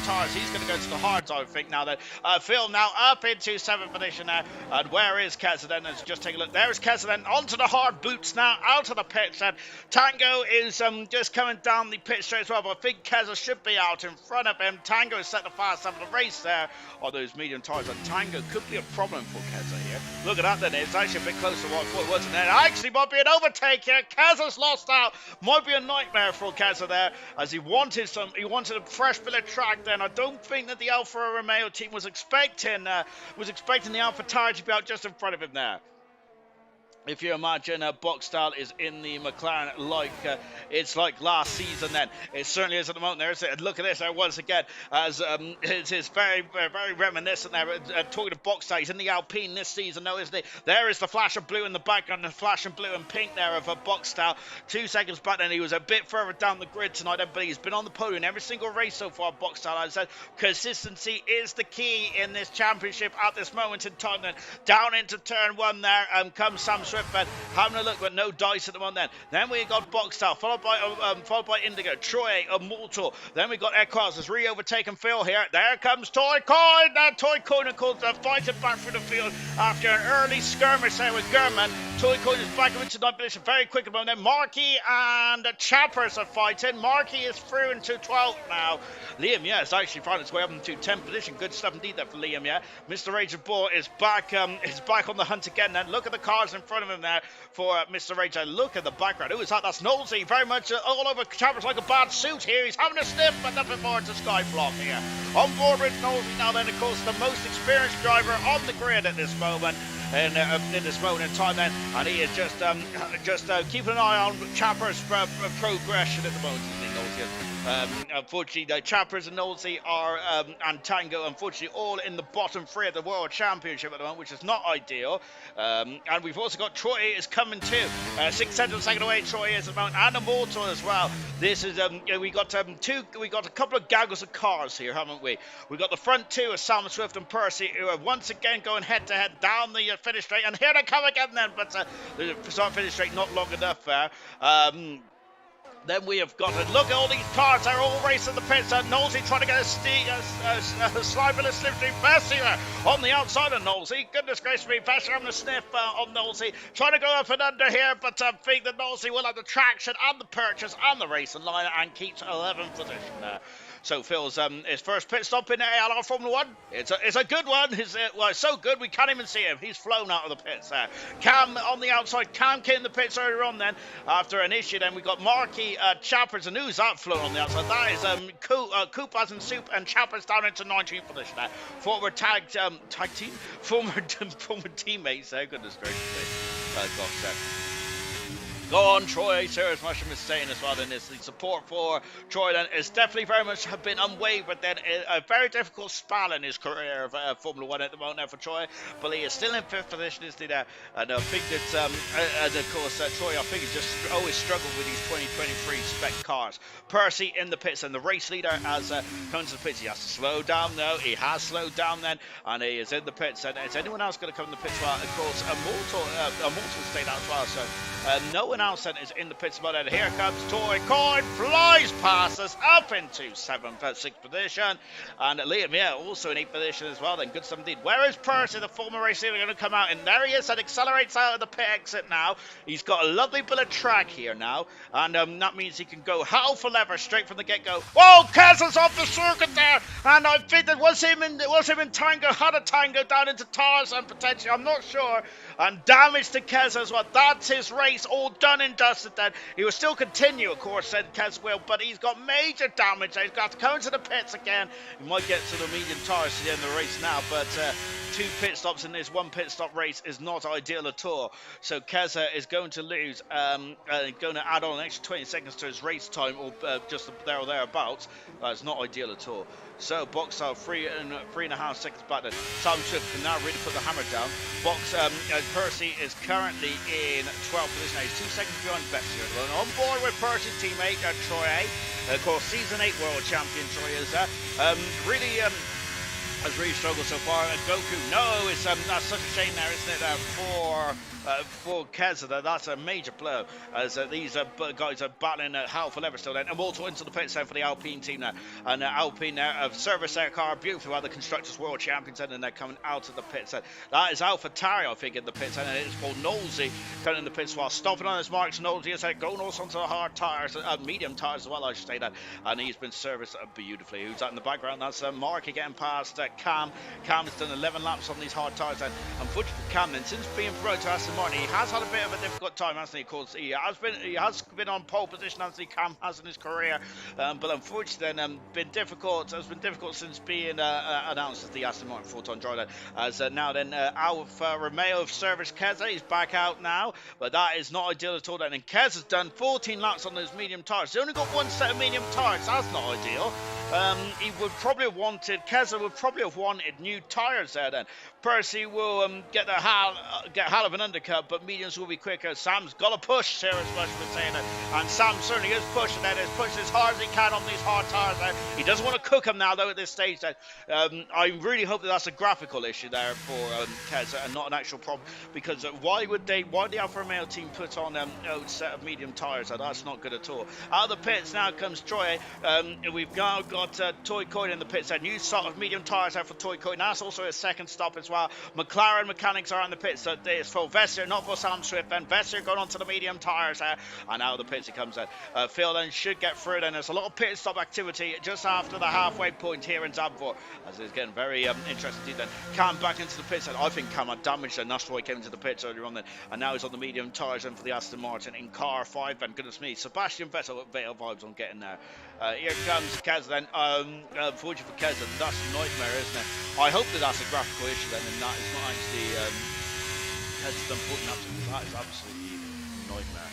[SPEAKER 2] tires. He's going to go to the hards, I think now then. Phil now up into 7th position now. And where is Keza then? Let's just take a look. There's Keza then onto the hard boots now, out of the pits. And Tango is just coming down the pit straight as well, but I think Keza should be out in front of him. Tango is set the fast up of the race there on those medium tires, and Tango could be a problem for Keza here. Look at that then, it's actually a bit closer to what I thought it was, and there actually might be an overtake here. Keza's lost out. Might be a nightmare for Keza there, as he wanted a fresh bit of track then. I don't think that the Alfa Romeo team was expecting the AlphaTauri to be out just in front of him there. If you imagine Boxstyle is in the McLaren like it's like last season, then it certainly is at the moment. There's look at this there once again, as it's very reminiscent there. Talking to Boxstyle, he's in the Alpine this season, though, isn't he? There is the flash of blue in the background, the flash of blue and pink there of Boxstyle. 2 seconds back, then he was a bit further down the grid tonight, but he's been on the podium every single race so far. Boxstyle, I said, consistency is the key in this championship at this moment in time. Then down into turn 1 there comes Sam Swiftman having a look, but no dice at the moment. Then we got Boxstyle, followed by Indigo, Troy, Immortal. Then we got Eckhouse has re-overtaken Phil here. There comes Toy Coin. Now Toy Coin fighting back through the field after an early skirmish there with Gurman. Toy Coin is back into ninth position very quick at the moment. Then Markey and Chappers are fighting. Markey is through into 12th now. Liam, yeah, has actually found its way up into 10th position. Good stuff indeed there for Liam, yeah. Mr. Rage of Bull is back on the hunt again. Then look at the cars in front of him there for Mr. Rage. Look at the background. Who is that? That's Knowlesy, very much all over Chappers like a bad suit here. He's having a sniff, but nothing more to Skyblock here. On board with Knowlesy now then, of course, the most experienced driver on the grid at this moment. In this moment in time then, and he is just keeping an eye on Chappers' progression at the moment. Unfortunately, Chappers and Knowlesy are and Tango, unfortunately, all in the bottom 3 of the World Championship at the moment, which is not ideal. And we've also got Troy is coming too. 6 tenths of a second away, Troy is at the moment, and Immortal as well. This is we got a couple of gaggles of cars here, haven't we? We got the front 2 of Sam Swift and Percy, who are once again going head to head down the finish straight, and here they come again then, but the start finish straight not long enough there. Then we have got to look at all these cars. They're all racing the pits. Knowlesy trying to get a slide with a slipstream. Vesser on the outside of Knowlesy. Goodness gracious me. Vesser having a sniff on Knowlesy. Trying to go up and under here, but I think that Knowlesy will have the traction and the purchase and the racing line and keeps 11th position there. So Phil's his first pit stop in the ALR Formula 1. It's a good one. It's so good we can't even see him. He's flown out of the pits there. Cam on the outside. Cam came in the pits earlier on then. After an issue then we got Markey, Chappers, and who's that flown on the outside? That is Koopas and Soup and Chappers down into 19th position there. Former tag team? Former teammates there. Goodness gracious. Go on, Troy. Serious Mushroom is saying as well. Then the support for Troy then is definitely very much have been unwavered. Then a very difficult spell in his career of Formula 1 at the moment now for Troy. But he is still in 5th position, isn't he there? And I think that, and of course, Troy, I think he's just always struggled with these 2023 spec cars. Percy in the pits and the race leader as comes to the pits. He has to slow down though. He has slowed down then, and he is in the pits. And is anyone else going to come in the pits? Well, of course, Immortal stayed out as well. So no one else then is in the pits. But here comes Toy Coin, flies past us up into 7th, 6th position, and Liam, yeah, also in 8th position as well. Then good stuff indeed. Where is Percy, the former race leader, going to come out? And there he is, and accelerates out of the pit exit now. He's got a lovely bit of track here now, and that means he can go hell for leather straight from the get-go. Whoa, Kessa's off the circuit there, and I think that was him in Tango, had a Tango down into Tarzan potentially, I'm not sure, and damage to Kessa as well. That's his race all done and dusted then. He will still continue, of course, said Kessa will, but he's got major damage. He's got to come into the pits again. He might get to the medium tires to the end of the race now, but 2 pit stops in this 1 pit stop race is not ideal at all. So Kessa is going to lose, going to add on an extra 20 seconds to his race time, or just there or thereabouts. It's not ideal at all. So Boxstyle 3.5 seconds back then. Sam Swift can now really put the hammer down. Percy is currently in 12th position. He's 2 seconds behind Bessie. On board with Percy's teammate Troy. Of course, season 8 world champion Troy is really has really struggled so far. And Goku, no, it's that's such a shame there, isn't it? For Keza, that's a major blow as these guys are battling hell for leather still then. And also into the pits there for the Alpine team now. And Alpine there have serviced their car beautifully while the Constructors World Champions and they're coming out of the pits. That is AlphaTauri, I think, in the pits, and it is for Knowlesy coming in the pits while stopping on his marks. Knowlesy is going also onto the hard tires, medium tires as well, I should say that. And he's been serviced beautifully. Who's that in the background? That's Mark getting past Cam. Cam has done 11 laps on these hard tyres, and unfortunately for Cam, then since being promoted to Aston Martin, he has had a bit of a difficult time, hasn't he? Of course, he has been on pole position, hasn't he? Cam has in his career, but unfortunately, then has been difficult since being announced as the Aston Martin full-time driver. As now then, Alfa Romeo of Service Keza is back out now, but that is not ideal at all. Then, and Kez has done 14 laps on those medium tyres. He only got one set of medium tyres. That's not ideal. He would probably have wanted, Keza would probably have wanted new tyres there then. Percy will get hell of an undercut, but mediums will be quicker. Sam's got to push, Sarah Splash was saying it. And Sam certainly is pushing that. He's pushing as hard as he can on these hard tyres there. He doesn't want to cook them now, though, at this stage. I really hope that that's a graphical issue there for Keza and not an actual problem. Because why the Alfa Romeo team put on a set of medium tyres? That's not good at all. Out of the pits now comes Troy. We've now got Toy Coyne in the pits. A new sort of medium tyres out for Toy Coyne. That's also a second stop as well. McLaren mechanics are in the pits. So it's for Vesser, not for Sam Swift. And Vesser going on to the medium tyres there. And out of the pits he comes in. Phil then should get through. Then there's a lot of pit stop activity just after the halfway point here in Zandvoort. As it's getting very interesting then. Cam back into the pits. And I think Cam had damaged, and that's why he came into the pits earlier on then. And now he's on the medium tyres and for the Aston Martin in car 5. And goodness me, Sebastian Vettel vibes on getting there. Here comes Kez then. Unfortunately for Kez, that's a nightmare, isn't it? I hope that that's a graphical issue then, and that is not actually Kez done 14 laps. That is absolutely a nightmare.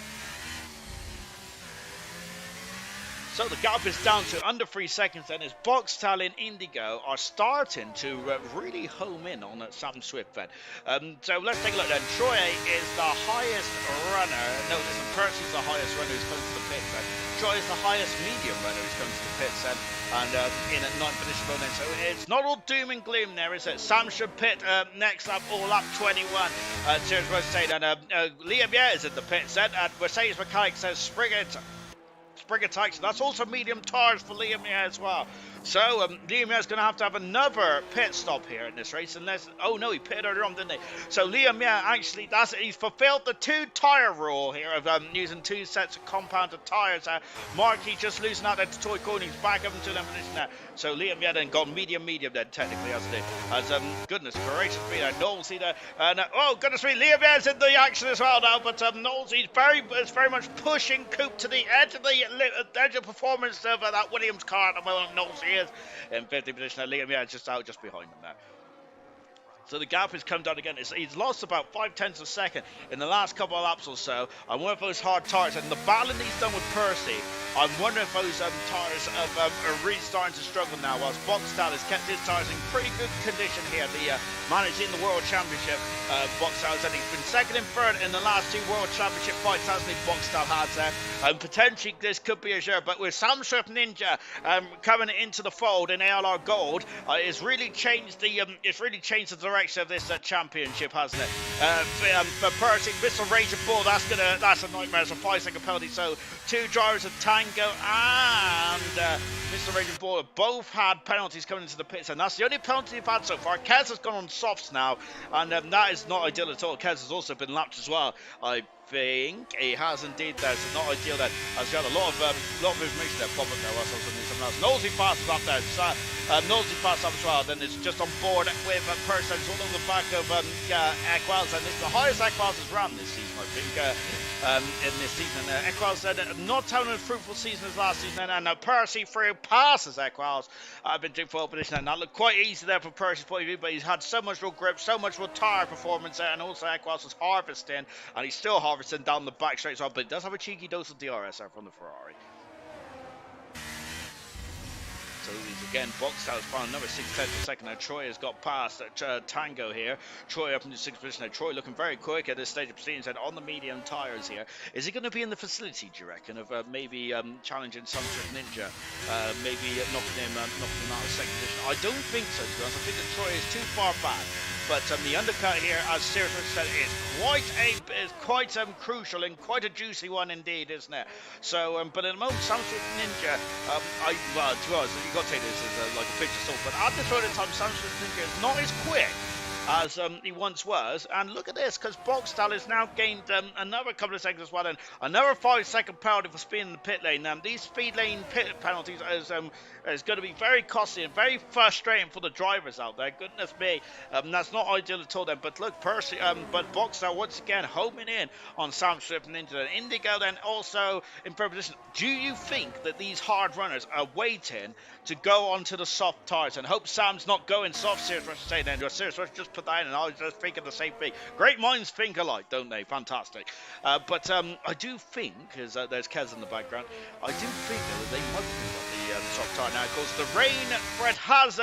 [SPEAKER 2] So the gap is down to under 3 seconds then, as Boxtel and Indigo are starting to really home in on Sam Swift then. So let's take a look then. Troy is the highest runner. No, listen, Percy's the highest runner who's come to the pits then. Troy is the highest medium runner who's come to the pits then. And in at 9th position then. So it's not all doom and gloom there, is it? Sam should pit next up, all up 21. Serious Rose saying, and Liam is in the pits then. Mercedes Mechanic says Springer Tyson. That's also medium tyres for Liam as well. So Liam is going to have another pit stop here in this race, unless he pitted earlier on, didn't he? So Liam actually he's fulfilled the 2 tyre rule here of using 2 sets of compounded tyres. Marky just losing out to Toy Coyne. He's back up into them position there. So Liam then gone medium then technically, hasn't he? As goodness gracious me, Knowles there, and goodness me, Liam is in the action as well now. But Knowles is very much pushing Coop to the edge of performance of that Williams car at the moment. Knowles is in 50th position. Liam just behind him there. So the gap has come down again. He's lost about 0.5 of a second in the last couple of laps or so. I wonder if those hard tyres and the battling he's done with Percy, I'm wondering if those tyres are really starting to struggle now, whilst Boxtel has kept his tyres in pretty good condition here. The managing the World Championship, Boxtel has been second and third in the last 2 World Championship fights, hasn't he? Boxtel has there. Potentially this could be a share, but with Sam Swift Ninja coming into the fold in ALR Gold, it's really changed the direction of this championship, hasn't it? For Percy, Mr. Raging Bull, that's a nightmare. It's a 5-second penalty. So 2 drivers of Tango and Mr. Raging Bull have both had penalties coming into the pits, and that's the only penalty they've had so far. Kez has gone on softs now, and that is not ideal at all. Kez has also been lapped as well. I think he has indeed. That's not ideal then. As we had a lot of information there pop up there whilst I was looking at something else. Nosey passes up there. Nosey passes up as well. Then it's just on board with Person. It's all on the back of Equals, and it's the highest Equals has run this season, I think. In this season, Equals said not having a fruitful season as last season, and Percy through passes Equals. I've been doing for position, and that looked quite easy there from Percy's point of view, but he's had so much real grip, so much real tyre performance there, and also Equals was harvesting, and he's still harvesting down the back straight as well, but he does have a cheeky dose of DRS there from the Ferrari. So he's again boxed out, found another 6/10 of a second. Now Troy has got past Tango here. Troy up in the 6th position. Now Troy looking very quick at this stage of proceedings and on the medium tyres here. Is he going to be in the facility, do you reckon, of maybe challenging some sort of Ninja? Maybe knocking him out of 2nd position? I don't think so, to be honest. I think that Troy is too far back. But the undercut here, as Sirius said, is quite crucial and quite a juicy one indeed, isn't it? So, but at the moment, Samsung Ninja, to be honest, you've got to take this as like a pinch of salt. But at this point in time, Samsung Ninja is not as quick as he once was. And look at this, because Boxtel has now gained another couple of seconds as well, and another 5-second penalty for speed in the pit lane. These speed lane pit penalties is going to be very costly and very frustrating for the drivers out there. Goodness me, that's not ideal at all then. But look, but Boxtel once again homing in on Sam Swift and Indigo. Indigo then also in third position. Do you think that these hard runners are waiting to go onto the soft tires and hope Sam's not going soft? Serious Rush say then, Serious Rush just put that in, and I was just thinking the same thing. Great minds think alike, don't they? Fantastic. But I do think, because there's Kez in the background, I do think that they might be on the soft tire now. Of course, the rain threat has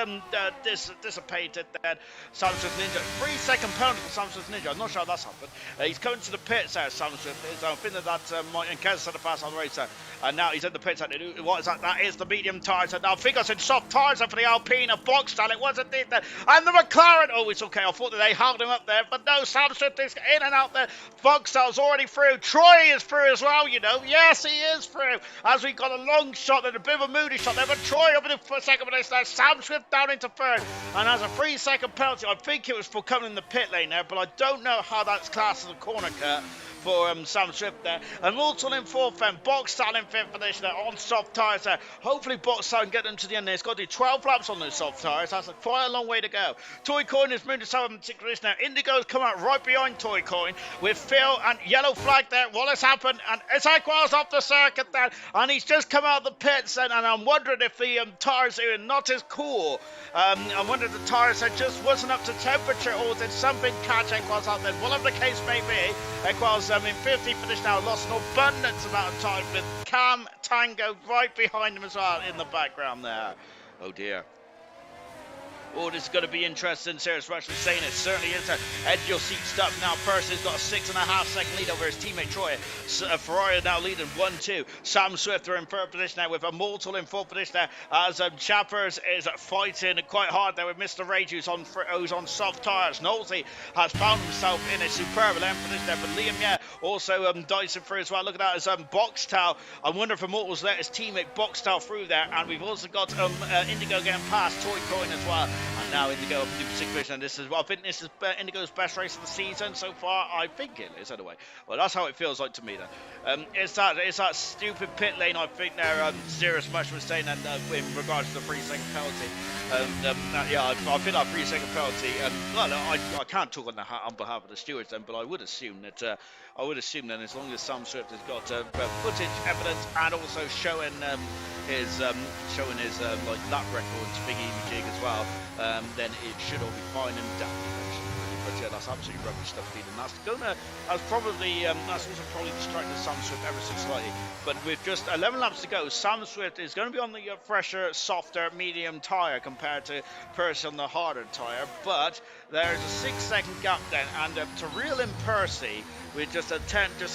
[SPEAKER 2] dissipated. Then Sam Swift Ninja, 3-second penalty for Sam Swift Ninja. I'm not sure how that's happened. He's coming to the pits there, Sam Swift is. I think that Mike and Kez said the pass on the race there. And now he's in the pits. What is that? That is the medium tires. And I think I said soft tires for the Alpine of Boxtel. It wasn't it. And the McLaren. Oh, it's okay. I thought that they held him up there. But no, Sam Swift is in and out there. Boxtel's already through. Troy is through as well, you know. Yes, he is through. As we got a long shot and a bit of a moody shot there. But Troy up in the second place there. Sam Swift down into third. And as a 3-second penalty, I think it was for coming in the pit lane there. But I don't know how that's classed as a corner cut for Sam Swift there. And Mortal in fourth then. Boxtel in fifth position there on soft tyres there. Hopefully Boxtel can get them to the end there. It's got to do 12 laps on those soft tyres. That's quite a long way to go. Toy Coin is moved to 7th position now. Indigo's come out right behind Toy Coin with Phil and yellow flag there. What has happened? And Ezequiel's off the circuit there. And he's just come out of the pits and I'm wondering if the tyres are not as cool. I wonder if the tyres just wasn't up to temperature or did something catch Ezequiel's out there. Whatever the case may be, Ezequiel's in 15th position now, lost an abundance amount of time with Cam Tango right behind him as well in the background there. Oh dear. Oh, this is going to be interesting. Serious Rush was saying it certainly is. Edge your seat stuck now. Percy's got a 6.5-second lead over his teammate Troy. Ferrari now leading 1-2. Sam Swift are in third position now with a Mortal in fourth position there as Chappers is fighting quite hard there with Mr. Rage who's on soft tyres. Nosey has found himself in a superb 11th position there, but Liam also dicing through as well. Look at that as Boxtel. I wonder if Immortals let his teammate Boxtel through there, and we've also got Indigo getting past Toy Coin as well. And now Indigo up in the position, and I think this is Indigo's best race of the season so far. I think it is anyway. Well, that's how it feels like to me then. It's that stupid pit lane, I think there. Serious Mush was saying, and in regards to the 3-second penalty. Yeah, I think that 3-second penalty. Well, I can't talk on behalf of the stewards then, but I would assume that as long as Sam Swift has got footage, evidence, and also showing his like lap records, big EV jig as well, then it should all be fine and dandy. But yeah, that's absolutely rubbish stuff, Dean. And that's also probably distracted Sam Swift ever so slightly. But with just 11 laps to go, Sam Swift is going to be on the fresher, softer, medium tyre compared to Percy on the harder tyre. But there's a 6-second gap then, and to reel in Percy with just a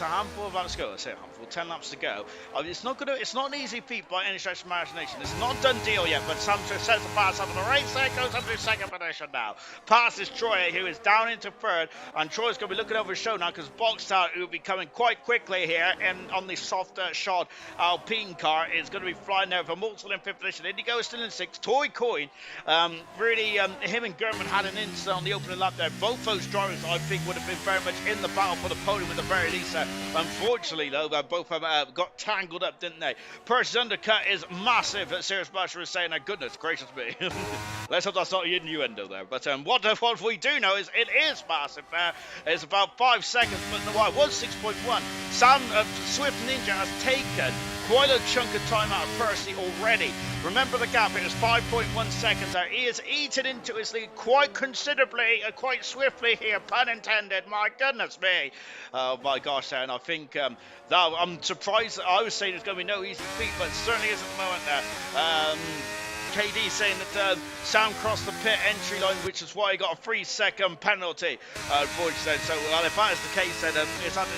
[SPEAKER 2] handful of laps to go. I say a handful, 10 laps to go. It's not an easy feat by any stretch of imagination. It's not a done deal yet, but Sam Swift sets the pass up on the race there, goes up to second position now. Passes Troy, who is down into third, and Troy's going to be looking over his show now because Boxtel, who will be coming quite quickly here on the softer shod Alpine car, is going to be flying there for Mortal in fifth position. Indigo is still in sixth. Toy Coin, him and German had an incident on the opening lap there. Both those drivers, I think, would have been very much in the battle for the podium at the very least. Unfortunately, though, both of them got tangled up, didn't they? Percy's undercut is massive. Serious Basher is saying, goodness gracious me. Let's hope that's not an innuendo there. But what we do know is it is massive. It's about 5 seconds, but no, it was 6.1. Sam Swift Ninja has taken quite a chunk of time out of Percy already. Remember the gap, it was 5.1 seconds there. He has eaten into his lead quite considerably, quite swiftly here, pun intended. My goodness me. Oh my gosh, and I think I'm surprised. I was saying there's going to be no easy feat, but it certainly is at the moment there. KD saying that Sam crossed the pit entry line, which is why he got a 3-second penalty. Unfortunately, so if that is the case, then is that a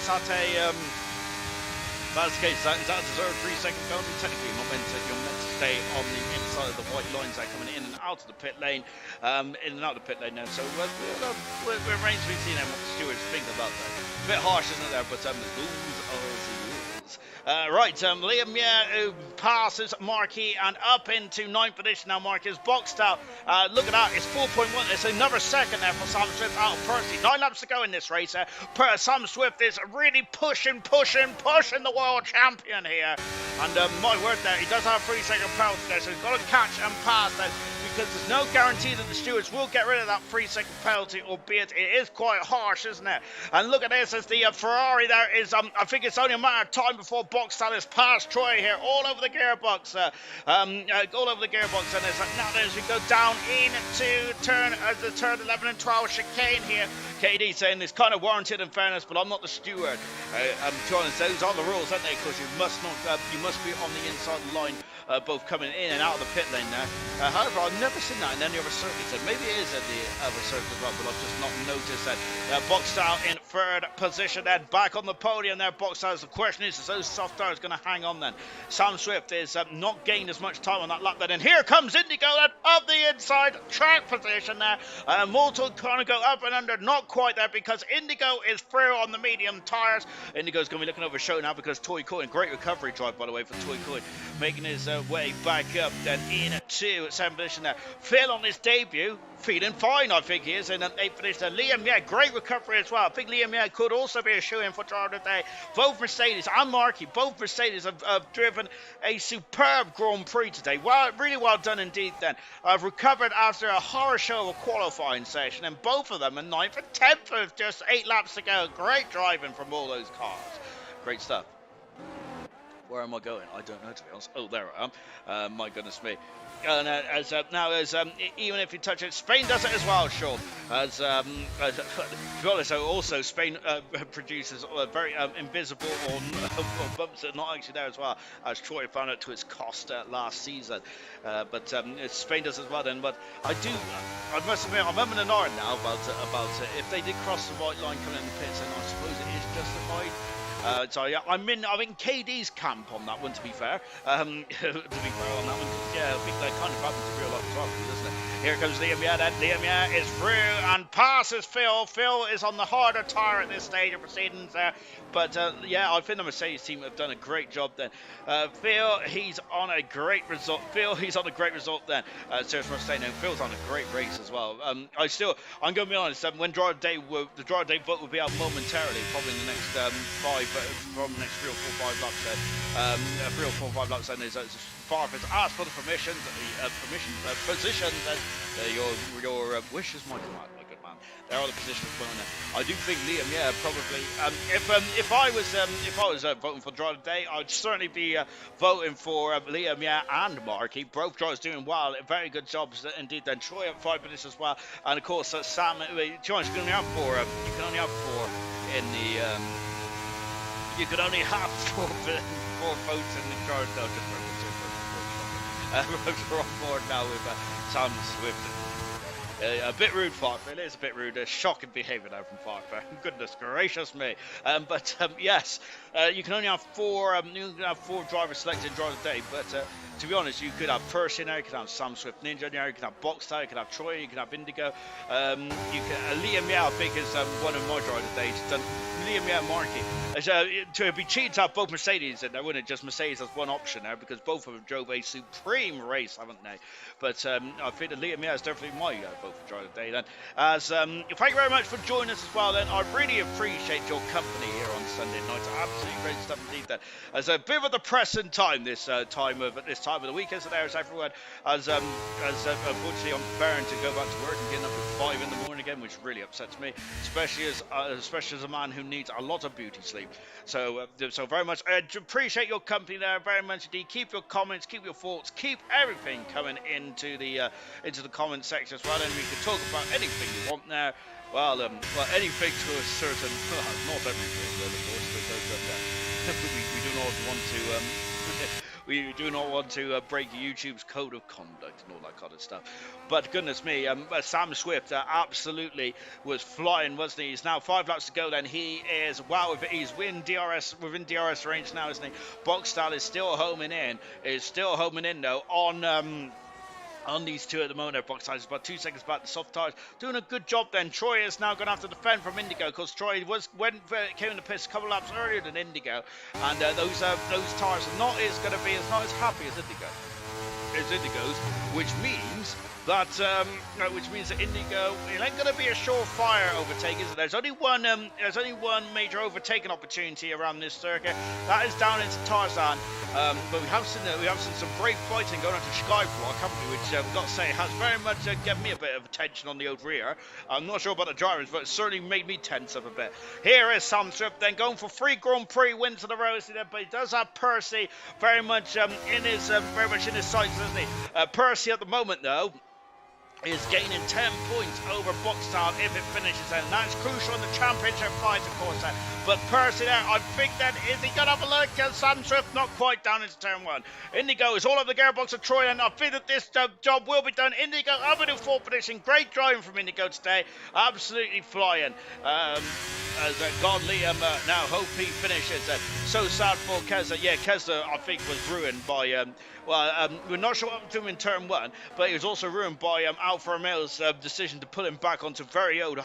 [SPEAKER 2] deserved 3-second penalty? Technically, you're meant to stay on the inside of the white lines that are coming in and out of the pit lane, now. So we're arranged to be seeing what the stewards think about that. A bit harsh, isn't it there? But those are the rules. Right, Liam, who passes Marquis and up into ninth position now. Marquis is boxed out. Look at that, it's 4.1. It's another second there for Sam Swift out of Percy. 9 laps to go in this race. Sam Swift is really pushing the world champion here. And my word there, he does have a 3-second penalty there, so he's got to catch and pass then, because there's no guarantee that the stewards will get rid of that 3-second penalty, albeit it is quite harsh, isn't it? And look at this, as the Ferrari there is, I think it's only a matter of time before Boxstall has passed Troy here, all over the gearbox, all over the gearbox, and now as we go down into the turn 11 and 12 chicane here. KD saying it's kind of warranted in fairness, but I'm not the steward. To be honest, those are the rules, aren't they? Because you must be on the inside line, both coming in and out of the pit lane there. However, I've never seen that in any other circuits, and maybe it is in the other circuits as well, but I've just not noticed that. Boxstall in third position, then back on the podium there. Boxstall. The question is those soft tires going to hang on then? Sam Swift is not gained as much time on that lap then, and here comes Indigo then up the inside track position there. Mortal trying to go up and under, not quite there, because Indigo is through on the medium tires. Indigo's going to be looking over his show now, because Toy Coin, great recovery drive by the way for Toy Coin, making his way back up then into 7th position there. Phil on his debut, feeling fine, I think he is, in an 8th position. Liam, great recovery as well. I think Liam, could also be a shoe-in for driver today. Both Mercedes and Marquis, both Mercedes have driven a superb Grand Prix today. Well, really well done indeed then. I've recovered after a horror show of a qualifying session, and both of them are 9th and 10th with just 8 laps to go. Great driving from all those cars. Great stuff. Where am I going? I don't know, to be honest. Oh, there I am. My goodness me. And even if you touch it, Spain does it as well, Sean. To be honest, also Spain produces very invisible or bumps that are not actually there as well, as Troy found out to its cost last season. But Spain does as well then. But I must admit, I'm umming and ahhing now about if they did cross the white line coming in the pits, then I suppose it is justified. So yeah, I'm in KD's camp on that one, to be fair. On that one, yeah, I think that kind of happens in real life as well, doesn't it? Here comes Liam Yeh, then Liam is through and passes Phil. Phil is on the harder tyre at this stage of proceedings there. But yeah, I think the Mercedes team have done a great job then. Phil, he's on a great result. Then. Serge Mustang, and Phil's on a great race as well. I'm going to be honest, when the driver of the day vote will be out momentarily, probably in the next 3 or 4, 5 laps. 3 or 4, 5 laps, and as far as ask for the positions, and your wishes, my command, my good man. There are the positions going there. I do think Liam, probably. If I was voting for driver of the day, I'd certainly be voting for Liam, and Marquis. Both drivers doing well, very good jobs indeed. Then Troy up 5 minutes as well, and of course Sam. You can only have 4 in the. You could only have 4 votes in the car. No, just we're on board now with Sam Swift. A bit rude, Farquhar. It is a bit rude. Shocking behaviour now from Farquhar. Goodness gracious me. But yes, you can only have 4. You can have 4 drivers selected driver of the day. But to be honest, you could have Percy in there. You could have Sam Swift Ninja in there. You could have Boxstar. You could have Troy. You could have Indigo. Liam Yeh, I think, is one of my drivers of the day. He's done Liam Yeh, Marquis. To be cheated to have both Mercedes in there, wouldn't it? Just Mercedes as one option there, because both of them drove a supreme race, haven't they? But I think that Liam Yeh is definitely my vote for driver of the day then. Thank you very much for joining us as well then. I really appreciate your company here on Sunday night. Absolutely great stuff indeed then. As a bit of a depressing time this time of the week, as there is everyone, as unfortunately I'm preparing to go back to work and getting up at 5 in the morning again, which really upsets me, especially as a man who needs a lot of beauty sleep. So very much appreciate your company there very much indeed. Keep your comments, keep your thoughts, keep everything coming into the comment section as well, and we can talk about anything you want there. Well, anything to a certain, not everything, of course, because we do not want to. We do not want to break YouTube's code of conduct and all that kind of stuff. But goodness me, Sam Swift absolutely was flying, wasn't he? He's now 5 laps to go. Then he is he's within DRS range now, isn't he? Boxstall is still homing in. Though on these two at the moment. Their box size is about 2 seconds back. The soft tires doing a good job then. Troy is now going to have to defend from Indigo, because Troy came in the pits a couple laps earlier than Indigo, and those tires are not as happy as Indigo's, which means that Indigo, it ain't going to be a surefire overtake, is it? There's only one major overtaking opportunity around this circuit. That is down into Tarzan. But we have seen some brave fighting going on to Skyblock, haven't we? Which we've got to say has very much given me a bit of attention on the old rear. I'm not sure about the drivers, but it certainly made me tense up a bit. Here is Sam Swift then going for 3 Grand Prix wins in a row, but he does have Percy very much in his sights, doesn't he? Percy at the moment though is gaining 10 points over Boxtown if it finishes, and that's crucial in the championship fight, of course. But Percy there, I think that is he going to have a look at Sam Swift? Not quite down into turn 1. Indigo is all over the gearbox of Troy, and I think that this job will be done. Indigo up in the 4th position. Great driving from Indigo today. Absolutely flying. God Liam now hope he finishes. So sad for Keza. Yeah, Keza I think was ruined by we're not sure what happened to him in turn 1, but he was also ruined by Alfa Romeo's decision to put him back onto very old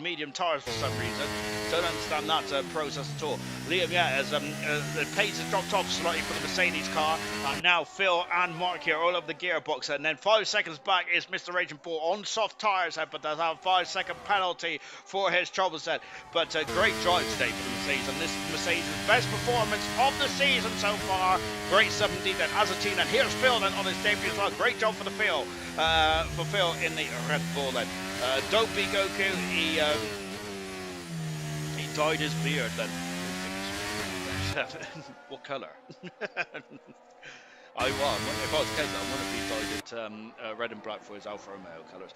[SPEAKER 2] medium tires for some reason. Don't understand that process at all. Liam, as the pace has dropped off slightly for the Mercedes car, and now Phil and Mark here all over the gearbox, and then 5 seconds back is Mr. Raging Bull on soft tires, but does have a 5-second penalty for his trouble set. But great drive today for the Mercedes, and this is Mercedes' best performance of the season so far. Great 17 then as a team, and here's Phil then on his debut as well. Great job for Phil in the Red Bull then. Don't be Goku, he dyed his beard then. What colour? If I was Keza, I wonder if he dyed it red and black for his Alfa Romeo colours.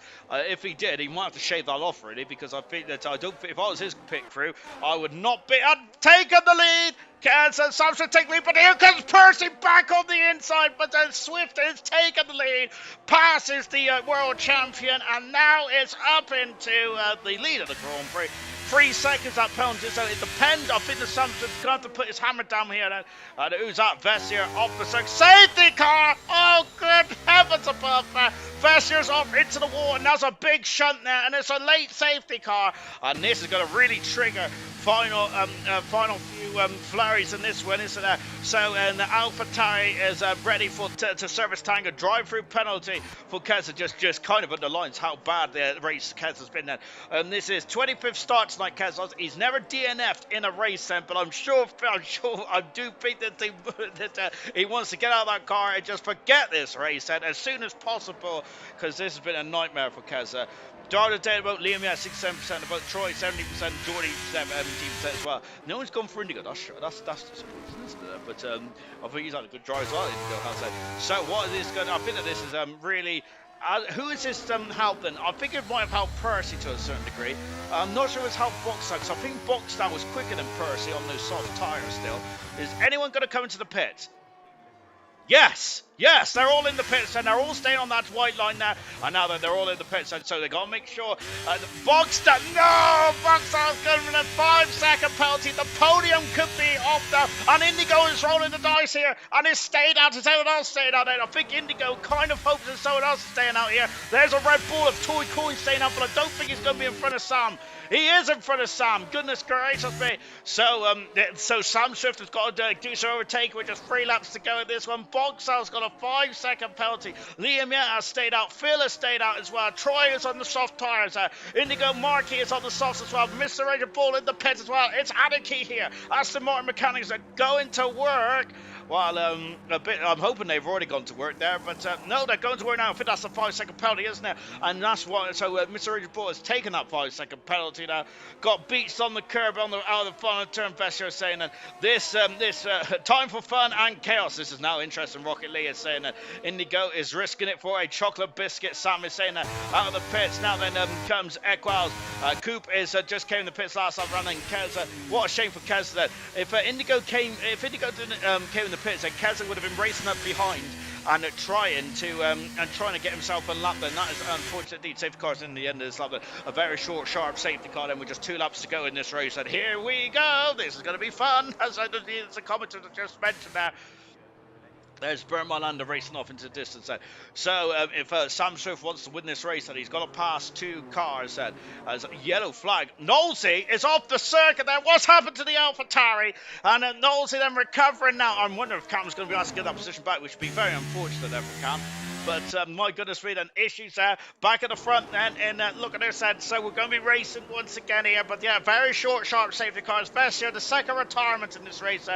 [SPEAKER 2] If he did, he might have to shave that off really, because I think that if I was his pit crew, I would not be taking the lead. Keza, Sam should take the lead, but here comes Percy back on the inside, but then Swift is taking the lead, passes the world champion, and now it's up into the lead of the Grand Prix. 3 seconds that penalty, so it depends. I think the Samson's going to have to put his hammer down here then. And who's that? Vessier off the circuit. Safety car! Oh, good heavens above. Vessier's off into the wall, and there's a big shunt there, and it's a late safety car. And this is going to really trigger final few flurries in this one, isn't there? So the Alpha Tauri is ready to service Tango. Drive-through penalty for Keza. Just kind of underlines how bad the race Keza's been then. This is 25th start tonight, Keza. He's never DNF'd in a race then, but I do think that he wants to get out of that car and just forget this race then as soon as possible, because this has been a nightmare for Keza. Data data about Liam, 67%, about Troy, 70%, Jordy, 17% as well. No one's gone for Indigo, that's surprising, isn't it? But I think he's had a good drive as well, Indigo has said. So what is this going to, I think that this is really, who is this helping? I think it might have helped Percy to a certain degree. I'm not sure it's helped Boxstar, because I think Boxstar was quicker than Percy on those soft tyres still. Is anyone going to come into the pit? Yes, they're all in the pits, and they're all staying on that white line now. And now that they're all in the pits, and so they got to make sure Boxstar, no, Boxstar's going for a 5-second penalty. The podium could be off now, and Indigo is rolling the dice here, and it's stayed out. Is anyone else staying out there? I think Indigo kind of hopes that someone else is staying out here. There's a Red Bull of Toy Coin staying out, but I don't think he's going to be in front of Sam. He is in front of Sam. Goodness gracious me. So Sam Swift has got to do some overtake with just 3 laps to go in this one. Boxstar's got a 5-second penalty. Liam has stayed out. Phil has stayed out as well. Troy is on the soft tyres. Indigo Markey is on the softs as well. Mr. Raging Bull in the pits as well. It's anarchy here. Aston Martin mechanics are going to work. Well, I'm hoping they've already gone to work there, but no, they're going to work now. I think that's a 5-second penalty, isn't it? And that's why. So Mr. Raging Bull has taken that 5-second penalty now. Got beats on the curb out of the final turn. Vessio saying that this time for fun and chaos. This is now interesting. Rocket Lee is saying that Indigo is risking it for a chocolate biscuit. Sam is saying that out of the pits. Now then comes Equals. Coop is just came in the pits last lap running. Keza, what a shame for Keza that if Indigo came in the pits, then Keza would have been racing up behind and trying to get himself a lap. Then that is unfortunate indeed. Safety cars in the end of this lap. A very short, sharp safety car. Then with just 2 laps to go in this race. And here we go. This is going to be fun, as the commentator just mentioned there. There's Bermalander racing off into the distance then. So if Sam Swift wants to win this race, then he's got to pass 2 cars then. As yellow flag. Knowlesy is off the circuit there. What's happened to the AlphaTauri? And Knowlesy then recovering now. I'm wondering if Cam's going to be asked to get that position back, which would be very unfortunate there for Cam. But my goodness me, then issues there. Back at the front then, and look at this end. So we're going to be racing once again here. But yeah, very short, sharp safety cars. Vestia, the second retirement in this race.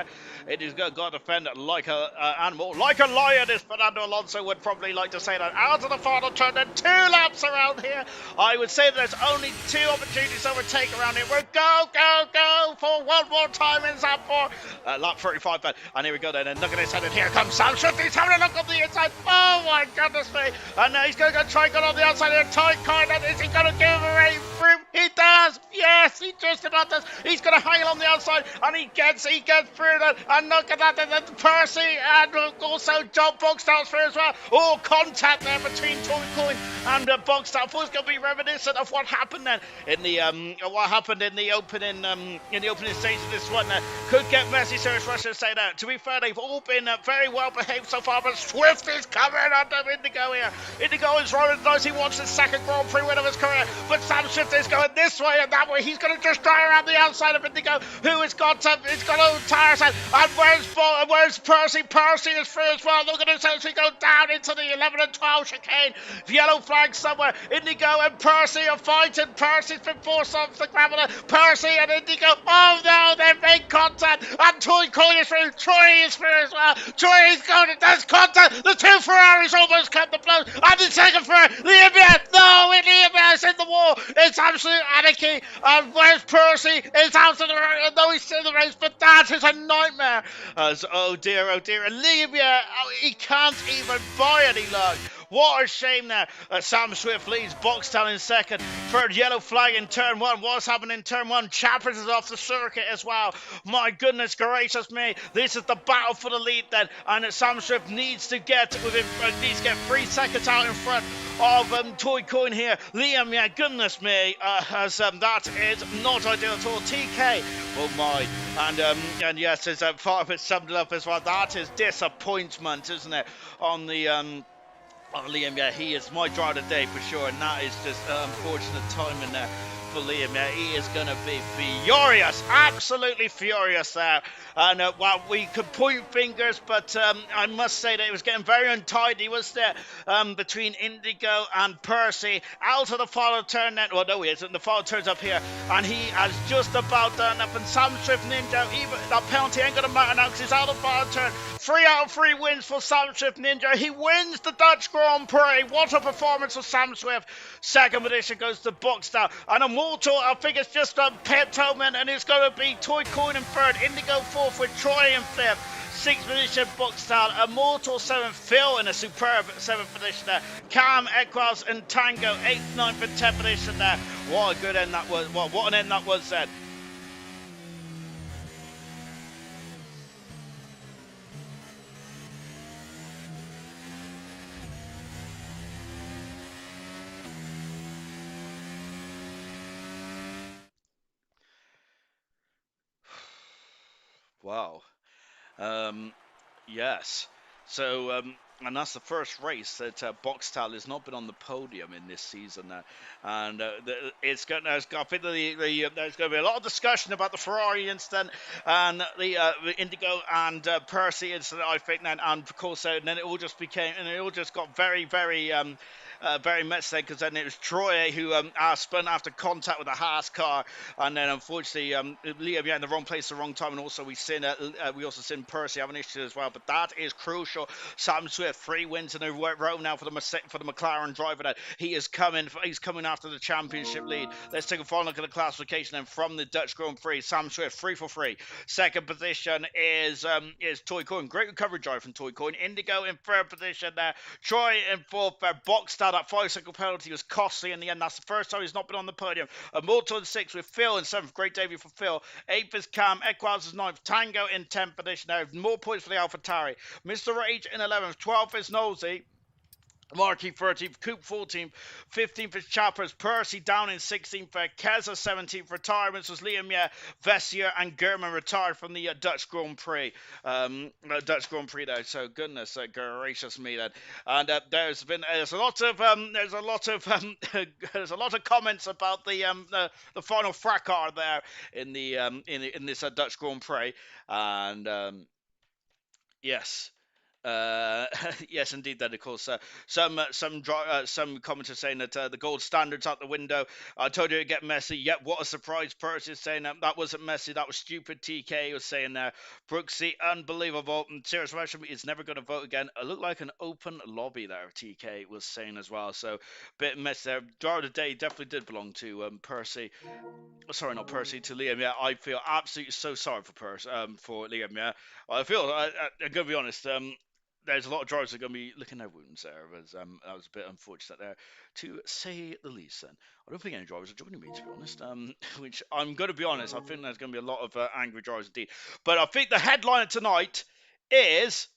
[SPEAKER 2] It is going to defend like a animal, like a lion, as Fernando Alonso would probably like to say that. Out of the final turn, then 2 laps around here. I would say there's only 2 opportunities to overtake around here. We're go for one more time in lap 4. Lap 35 then. And here we go then. And look at this head. And here comes Sam Swift. He's having a look on the inside. Oh my goodness me. And he's going to try and get on the outside here. Tight car. And is he going to give a race through? He does. Yes, he just about does. He's going to hang on the outside. And he gets through that. And look at that. And Percy and also John Boxstall through as well. Oh, contact there between Toy Coin and Boxstall. It's going to be reminiscent of what happened then in the opening stage of this one. Could get messy, serious Russia to say that. To be fair, they've all been very well behaved so far, but Swift is coming under Indigo here. Indigo is rolling nice. He wants his second Grand Prix win of his career, but Sam Swift is going this way and that way. He's going to just drive around the outside of Indigo, who has got tires out. And where's Percy? Percy is through as well. Look at this as we go down into the 11 and 12 chicane. Yellow flag somewhere. Indigo and Percy are fighting. Percy's been forced off the gravel. Percy and Indigo. Oh no, they've made contact. And Toy Coin is through. Troy is through as well. Troy is going. There's contact. The 2 Ferraris almost kept the blows. And the second Ferrari. Liamia. No, Liamia is in the wall. It's absolute anarchy. And where's Percy? It's out of the race. No, he's in the race, but that is a nightmare. As oh dear. And Liamia, he can't even buy any luck. What a shame there. Sam Swift leads Boxstall in second. Third yellow flag in turn 1. What's happening in turn 1? Chappers is off the circuit as well. My goodness gracious me. This is the battle for the lead then. And Sam Swift needs to get 3 seconds out in front of Toy Coin here. Liam, yeah, goodness me. As that is not ideal at all. TK. Oh my. And yes, as part of it summed it up as well. That is disappointment, isn't it? On the Liam, yeah, he is my driver of the day for sure, and that is just unfortunate timing there for Liam. Yeah, he is going to be furious, absolutely furious there. And well, we could point fingers, but I must say that it was getting very untidy, was there, between Indigo and Percy. Out of the final turn then, well, no, he isn't. The final turn's up here, and he has just about done up. And Sam Swift Ninja, even that penalty ain't going to matter now because he's out of the final turn. 3 out of 3 wins for Sam Swift Ninja. He wins the Dutch Grand Prix. What a performance for Sam Swift. Second position goes to Boxstall. And Immortal, I think it's just Pep Tolman, and it's going to be Toy Coin in third. Indigo fourth with Troy in fifth. 6th position, Boxstall. Immortal 7th. Phil in a superb 7th position there. Cam, Equals, and Tango 8th, 9th, and 10th position there. What a good end that was. What an end that was then. Wow. Yes. So, and that's the first race that Boxstall has not been on the podium in this season. And it's going. I think there's going to be a lot of discussion about the Ferrari incident and the Indigo and Percy incident. I think, and of course, and then it all just became, and it all just got very, very messy because then it was Troy who spun after contact with a Haas car, and then unfortunately Liam in the wrong place at the wrong time, and also we also seen Percy have an issue as well. But that is crucial. Sam Swift 3 wins in a row now for the McLaren driver. That he's coming after the championship lead. Let's take a final look at the classification and from the Dutch Grand Prix. Sam Swift 3 for 3. Second position is Toy Coin. Great recovery drive from Toy Coin. Indigo in third position there. Troy in fourth. Boxstall, that 5-second penalty was costly in the end. That's the first time he's not been on the podium. Immortal in 6th with Phil in 7th. Great debut for Phil. 8th is Cam. Equals is 9th. Tango in 10th position. Now more points for the AlphaTauri. Mr. Rage in 11th. 12th is Nosey. Markey 13th, Coop 14th, 15th is Chappers, Percy down in 16th, Keza 17th, retirements was Liam, Vessier and German retired from the Dutch Grand Prix. Dutch Grand Prix though, so goodness gracious me then. And there's a lot of there's a lot of comments about the final fracas there in the in this Dutch Grand Prix, and yes. Yes, indeed. Then, of course, some commenters saying that the gold standard's out the window. I told you it'd get messy. Yet, what a surprise! Percy is saying that wasn't messy. That was stupid. TK was saying there. Brooksy, unbelievable. And Serious Russian is never going to vote again. It looked like an open lobby there. TK was saying as well. So, bit messy there. Draw of the day definitely did belong to Percy. Sorry, not Percy, to Liam. Yeah, I feel absolutely so sorry for Liam. Yeah, I feel I'm gonna be honest. There's a lot of drivers that are going to be licking their wounds there. That was a bit unfortunate there, to say the least. Then I don't think any drivers are joining me, to be honest. Which I'm going to be honest, I think there's going to be a lot of angry drivers indeed. But I think the headliner tonight is.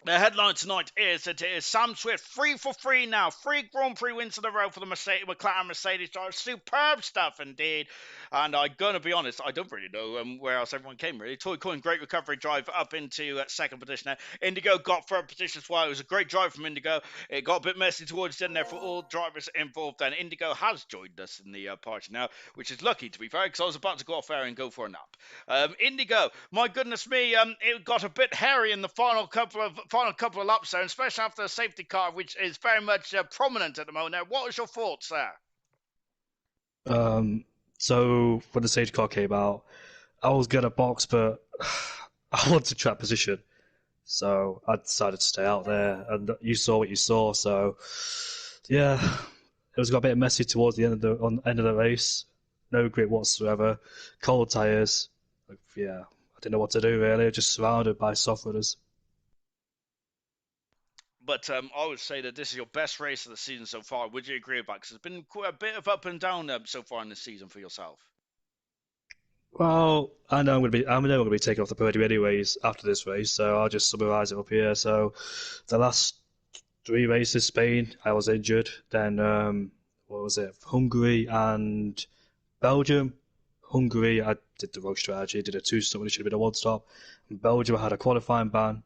[SPEAKER 2] The headline tonight is that it is Sam Swift 3 for 3 now. 3 Grand Prix wins in a row for the McLaren Mercedes driver. Superb stuff indeed. And I'm going to be honest, I don't really know where else everyone came really. Toy Coin, great recovery drive up into second position there. Indigo got third position as well. It was a great drive from Indigo. It got a bit messy towards the end there for all drivers involved. And Indigo has joined us in the party now, which is lucky to be fair, because I was about to go off there and go for a nap. Indigo, my goodness me, it got a bit hairy in the final couple of laps there, especially after the safety car, which is very much prominent at the moment. Now, what was your thoughts there?
[SPEAKER 3] So when the safety car came out, I was gonna box, but I wanted track position, so I decided to stay out there. And you saw what you saw, so yeah, it was got a bit messy towards the end of the race. No grip whatsoever, cold tires. Yeah, I didn't know what to do really. Just surrounded by soft runners.
[SPEAKER 2] But I would say that this is your best race of the season so far. Would you agree with that? Because there's been quite a bit of up and down so far in this season for yourself.
[SPEAKER 3] Well, I know I'm gonna be taken off the podium anyways after this race, so I'll just summarise it up here. So, the last three races, Spain, I was injured. Then, what was it? Hungary and Belgium. Hungary, I did the wrong strategy, did a two-stop when it should have been a one-stop. And Belgium, I had a qualifying ban.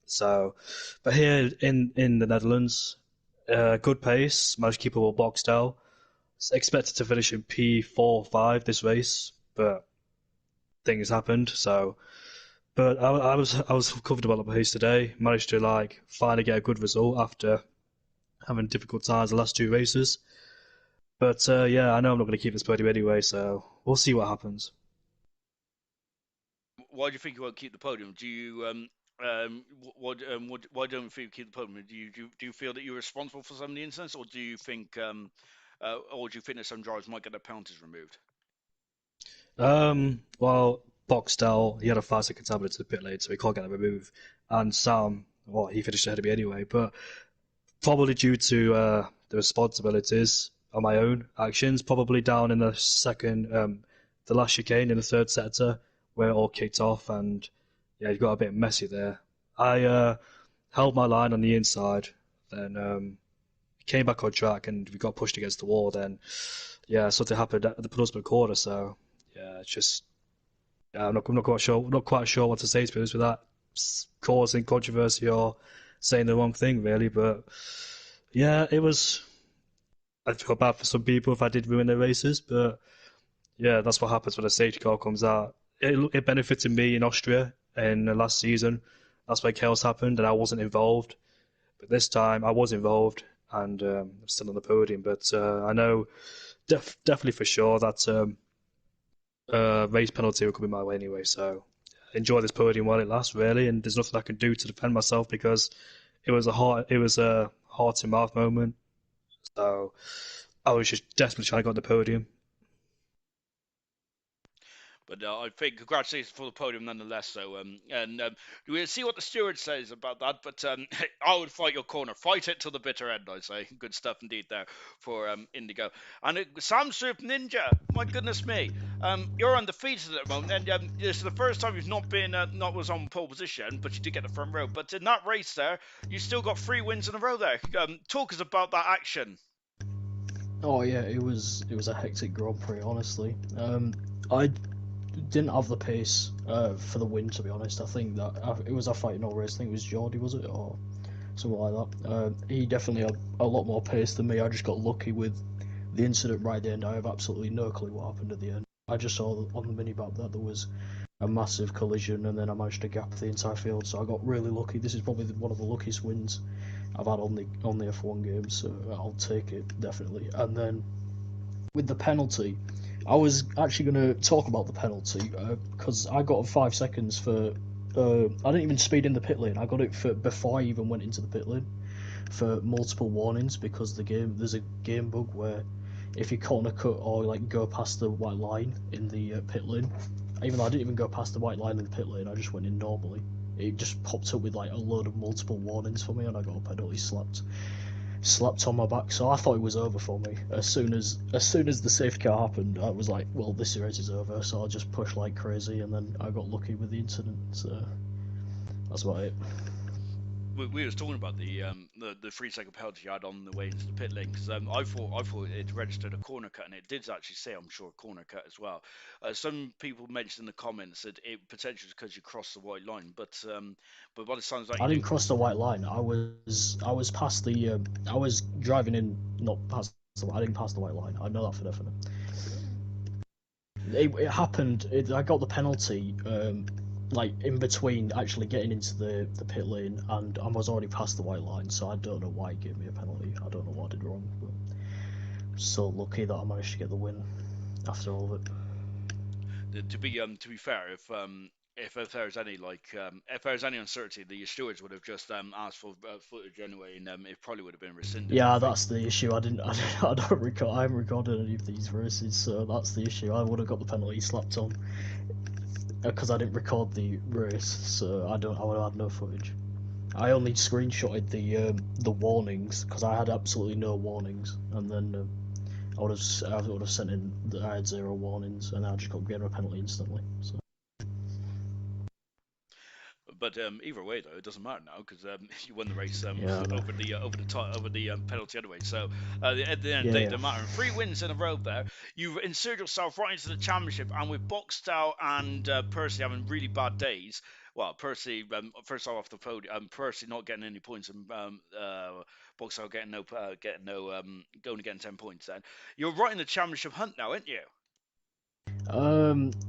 [SPEAKER 3] So, but here in the Netherlands, good pace, managed to keep it all boxed out. Expected to finish in P4-5 this race, but things happened. So, but I was comfortable at the pace today. Managed to like finally get a good result after having difficult times the last two races. But yeah, I know I'm not going to keep this podium anyway, so we'll see what happens.
[SPEAKER 2] Why do you think you won't keep the podium? Do you why don't you think you keep the podium? Do you feel that you're responsible for some of the incidents, or do you think that some drivers might get their penalties removed?
[SPEAKER 3] Well, Boxtel, he had a 5 second tablet to the pit lane, so he can't get a remove. And Sam, well, he finished ahead of me anyway, but probably due to the responsibilities of my own actions, probably down in the the last chicane in the third sector, where it all kicked off, and yeah, it got a bit messy there. I held my line on the inside, then came back on track, and we got pushed against the wall. Then, yeah, something happened at the penultimate quarter, so yeah, it's just I'm not quite sure what to say to be honest with that, causing controversy or saying the wrong thing really. But yeah, it was. I feel bad for some people if I did ruin their races, but yeah, that's what happens when a safety car comes out. It benefited me in Austria in the last season. That's where chaos happened, and I wasn't involved. But this time I was involved, and I'm still on the podium. But I know definitely for sure that race penalty will come in my way anyway. So enjoy this podium while it lasts, really. And there's nothing I can do to defend myself because it was a heart to mouth moment. So I was just desperately trying to get on the podium.
[SPEAKER 2] But I think congratulations for the podium nonetheless. So, we'll see what the steward says about that. But I would fight your corner, fight it till the bitter end. I say, good stuff indeed there for Indigo. And Sam Surf Ninja, my goodness me, you're undefeated at the moment, and this is the first time you've not been not was on pole position, but you did get the front row. But in that race there, you still got 3 wins in a row there. Talk us about that action.
[SPEAKER 4] Oh yeah, it was a hectic Grand Prix, honestly. I didn't have the pace for the win, to be honest. I think that it was a fight no race. I think it was Geordie, was it, or something like that. He definitely had a lot more pace than me. I just got lucky with the incident right at the end. I have absolutely no clue what happened at the end. I just saw on the minimap that there was a massive collision, and then I managed to gap the entire field. So I got really lucky. This is probably one of the luckiest wins I've had on the F1 game, so I'll take it definitely. And then with the penalty, I was actually going to talk about the penalty because I got 5 seconds for. I didn't even speed in the pit lane. I got it for before I even went into the pit lane for multiple warnings because there's a game bug where if you corner cut or like go past the white line in the pit lane, even though I didn't even go past the white line in the pit lane, I just went in normally. It just popped up with like a load of multiple warnings for me, and I got a penalty slapped on my back. So I thought it was over for me. As soon as the safety car happened, I was like, well, this race is over. So I'll just push like crazy, and then I got lucky with the incident. So that's about it.
[SPEAKER 2] We was talking about the 3-second penalty you had on the way into the pit lane because I thought it registered a corner cut, and it did actually say, I'm sure, a corner cut as well. Some people mentioned in the comments that it potentially was because you crossed the white line, but by the sounds like
[SPEAKER 4] I didn't cross the white line. I was past the I was driving in, not past the. I didn't pass the white line. I know that for definite. It happened. I got the penalty. Like in between actually getting into the pit lane, and I was already past the white line, so I don't know why he gave me a penalty. I don't know what I did wrong, but I'm so lucky that I managed to get the win after all of it.
[SPEAKER 2] To be fair, if there's any if there's any uncertainty, the stewards would have just asked for footage anyway, and it probably would have been rescinded.
[SPEAKER 4] Yeah, that's the issue. I don't record. I haven't recorded any of these races, so that's the issue. I would have got the penalty slapped on because I didn't record the race, so I would have had no footage. I only screenshotted the warnings because I had absolutely no warnings, and then I would have sent in that I had 0 warnings, and I just got given a penalty instantly. So.
[SPEAKER 2] But either way, though, it doesn't matter now because you won the race
[SPEAKER 4] Yeah,
[SPEAKER 2] over the penalty anyway. So at the end of the day, it doesn't matter. 3 wins in a row there. You've inserted yourself right into the championship, and with Boxtel and Percy having really bad days. Well, Percy first off the podium, Percy not getting any points, and Boxtel getting no going to get 10 points. Then you're right in the championship hunt now, aren't you?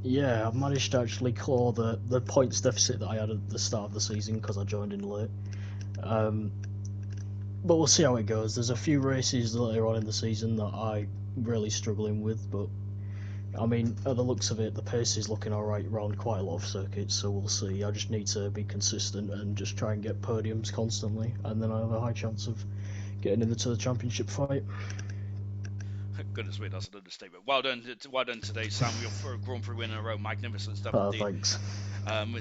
[SPEAKER 4] Yeah, I've managed to actually claw the points deficit that I had at the start of the season because I joined in late. But we'll see how it goes. There's a few races later on in the season that I'm really struggling with, but I mean, at the looks of it, the pace is looking alright around quite a lot of circuits, so we'll see. I just need to be consistent and just try and get podiums constantly, and then I have a high chance of getting into the championship fight.
[SPEAKER 2] Goodness me, that's an understatement. Well done today, Sam. Your third Grand Prix win in a row. Magnificent stuff indeed.
[SPEAKER 4] Thanks.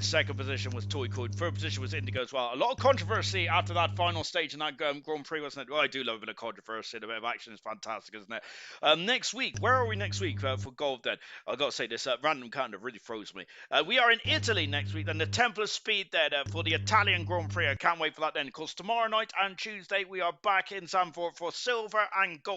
[SPEAKER 2] Second position was Toy Code. Third position was Indigo as well. A lot of controversy after that final stage in that Grand Prix, wasn't it? Well, I do love a bit of controversy. A bit of action is fantastic, isn't it? Next week, where are we next week for gold then? I've got to say this, random calendar really throws me. We are in Italy next week, then the Temple of Speed there for the Italian Grand Prix. I can't wait for that then. Of course, tomorrow night and Tuesday, we are back in Zandvoort for silver and gold.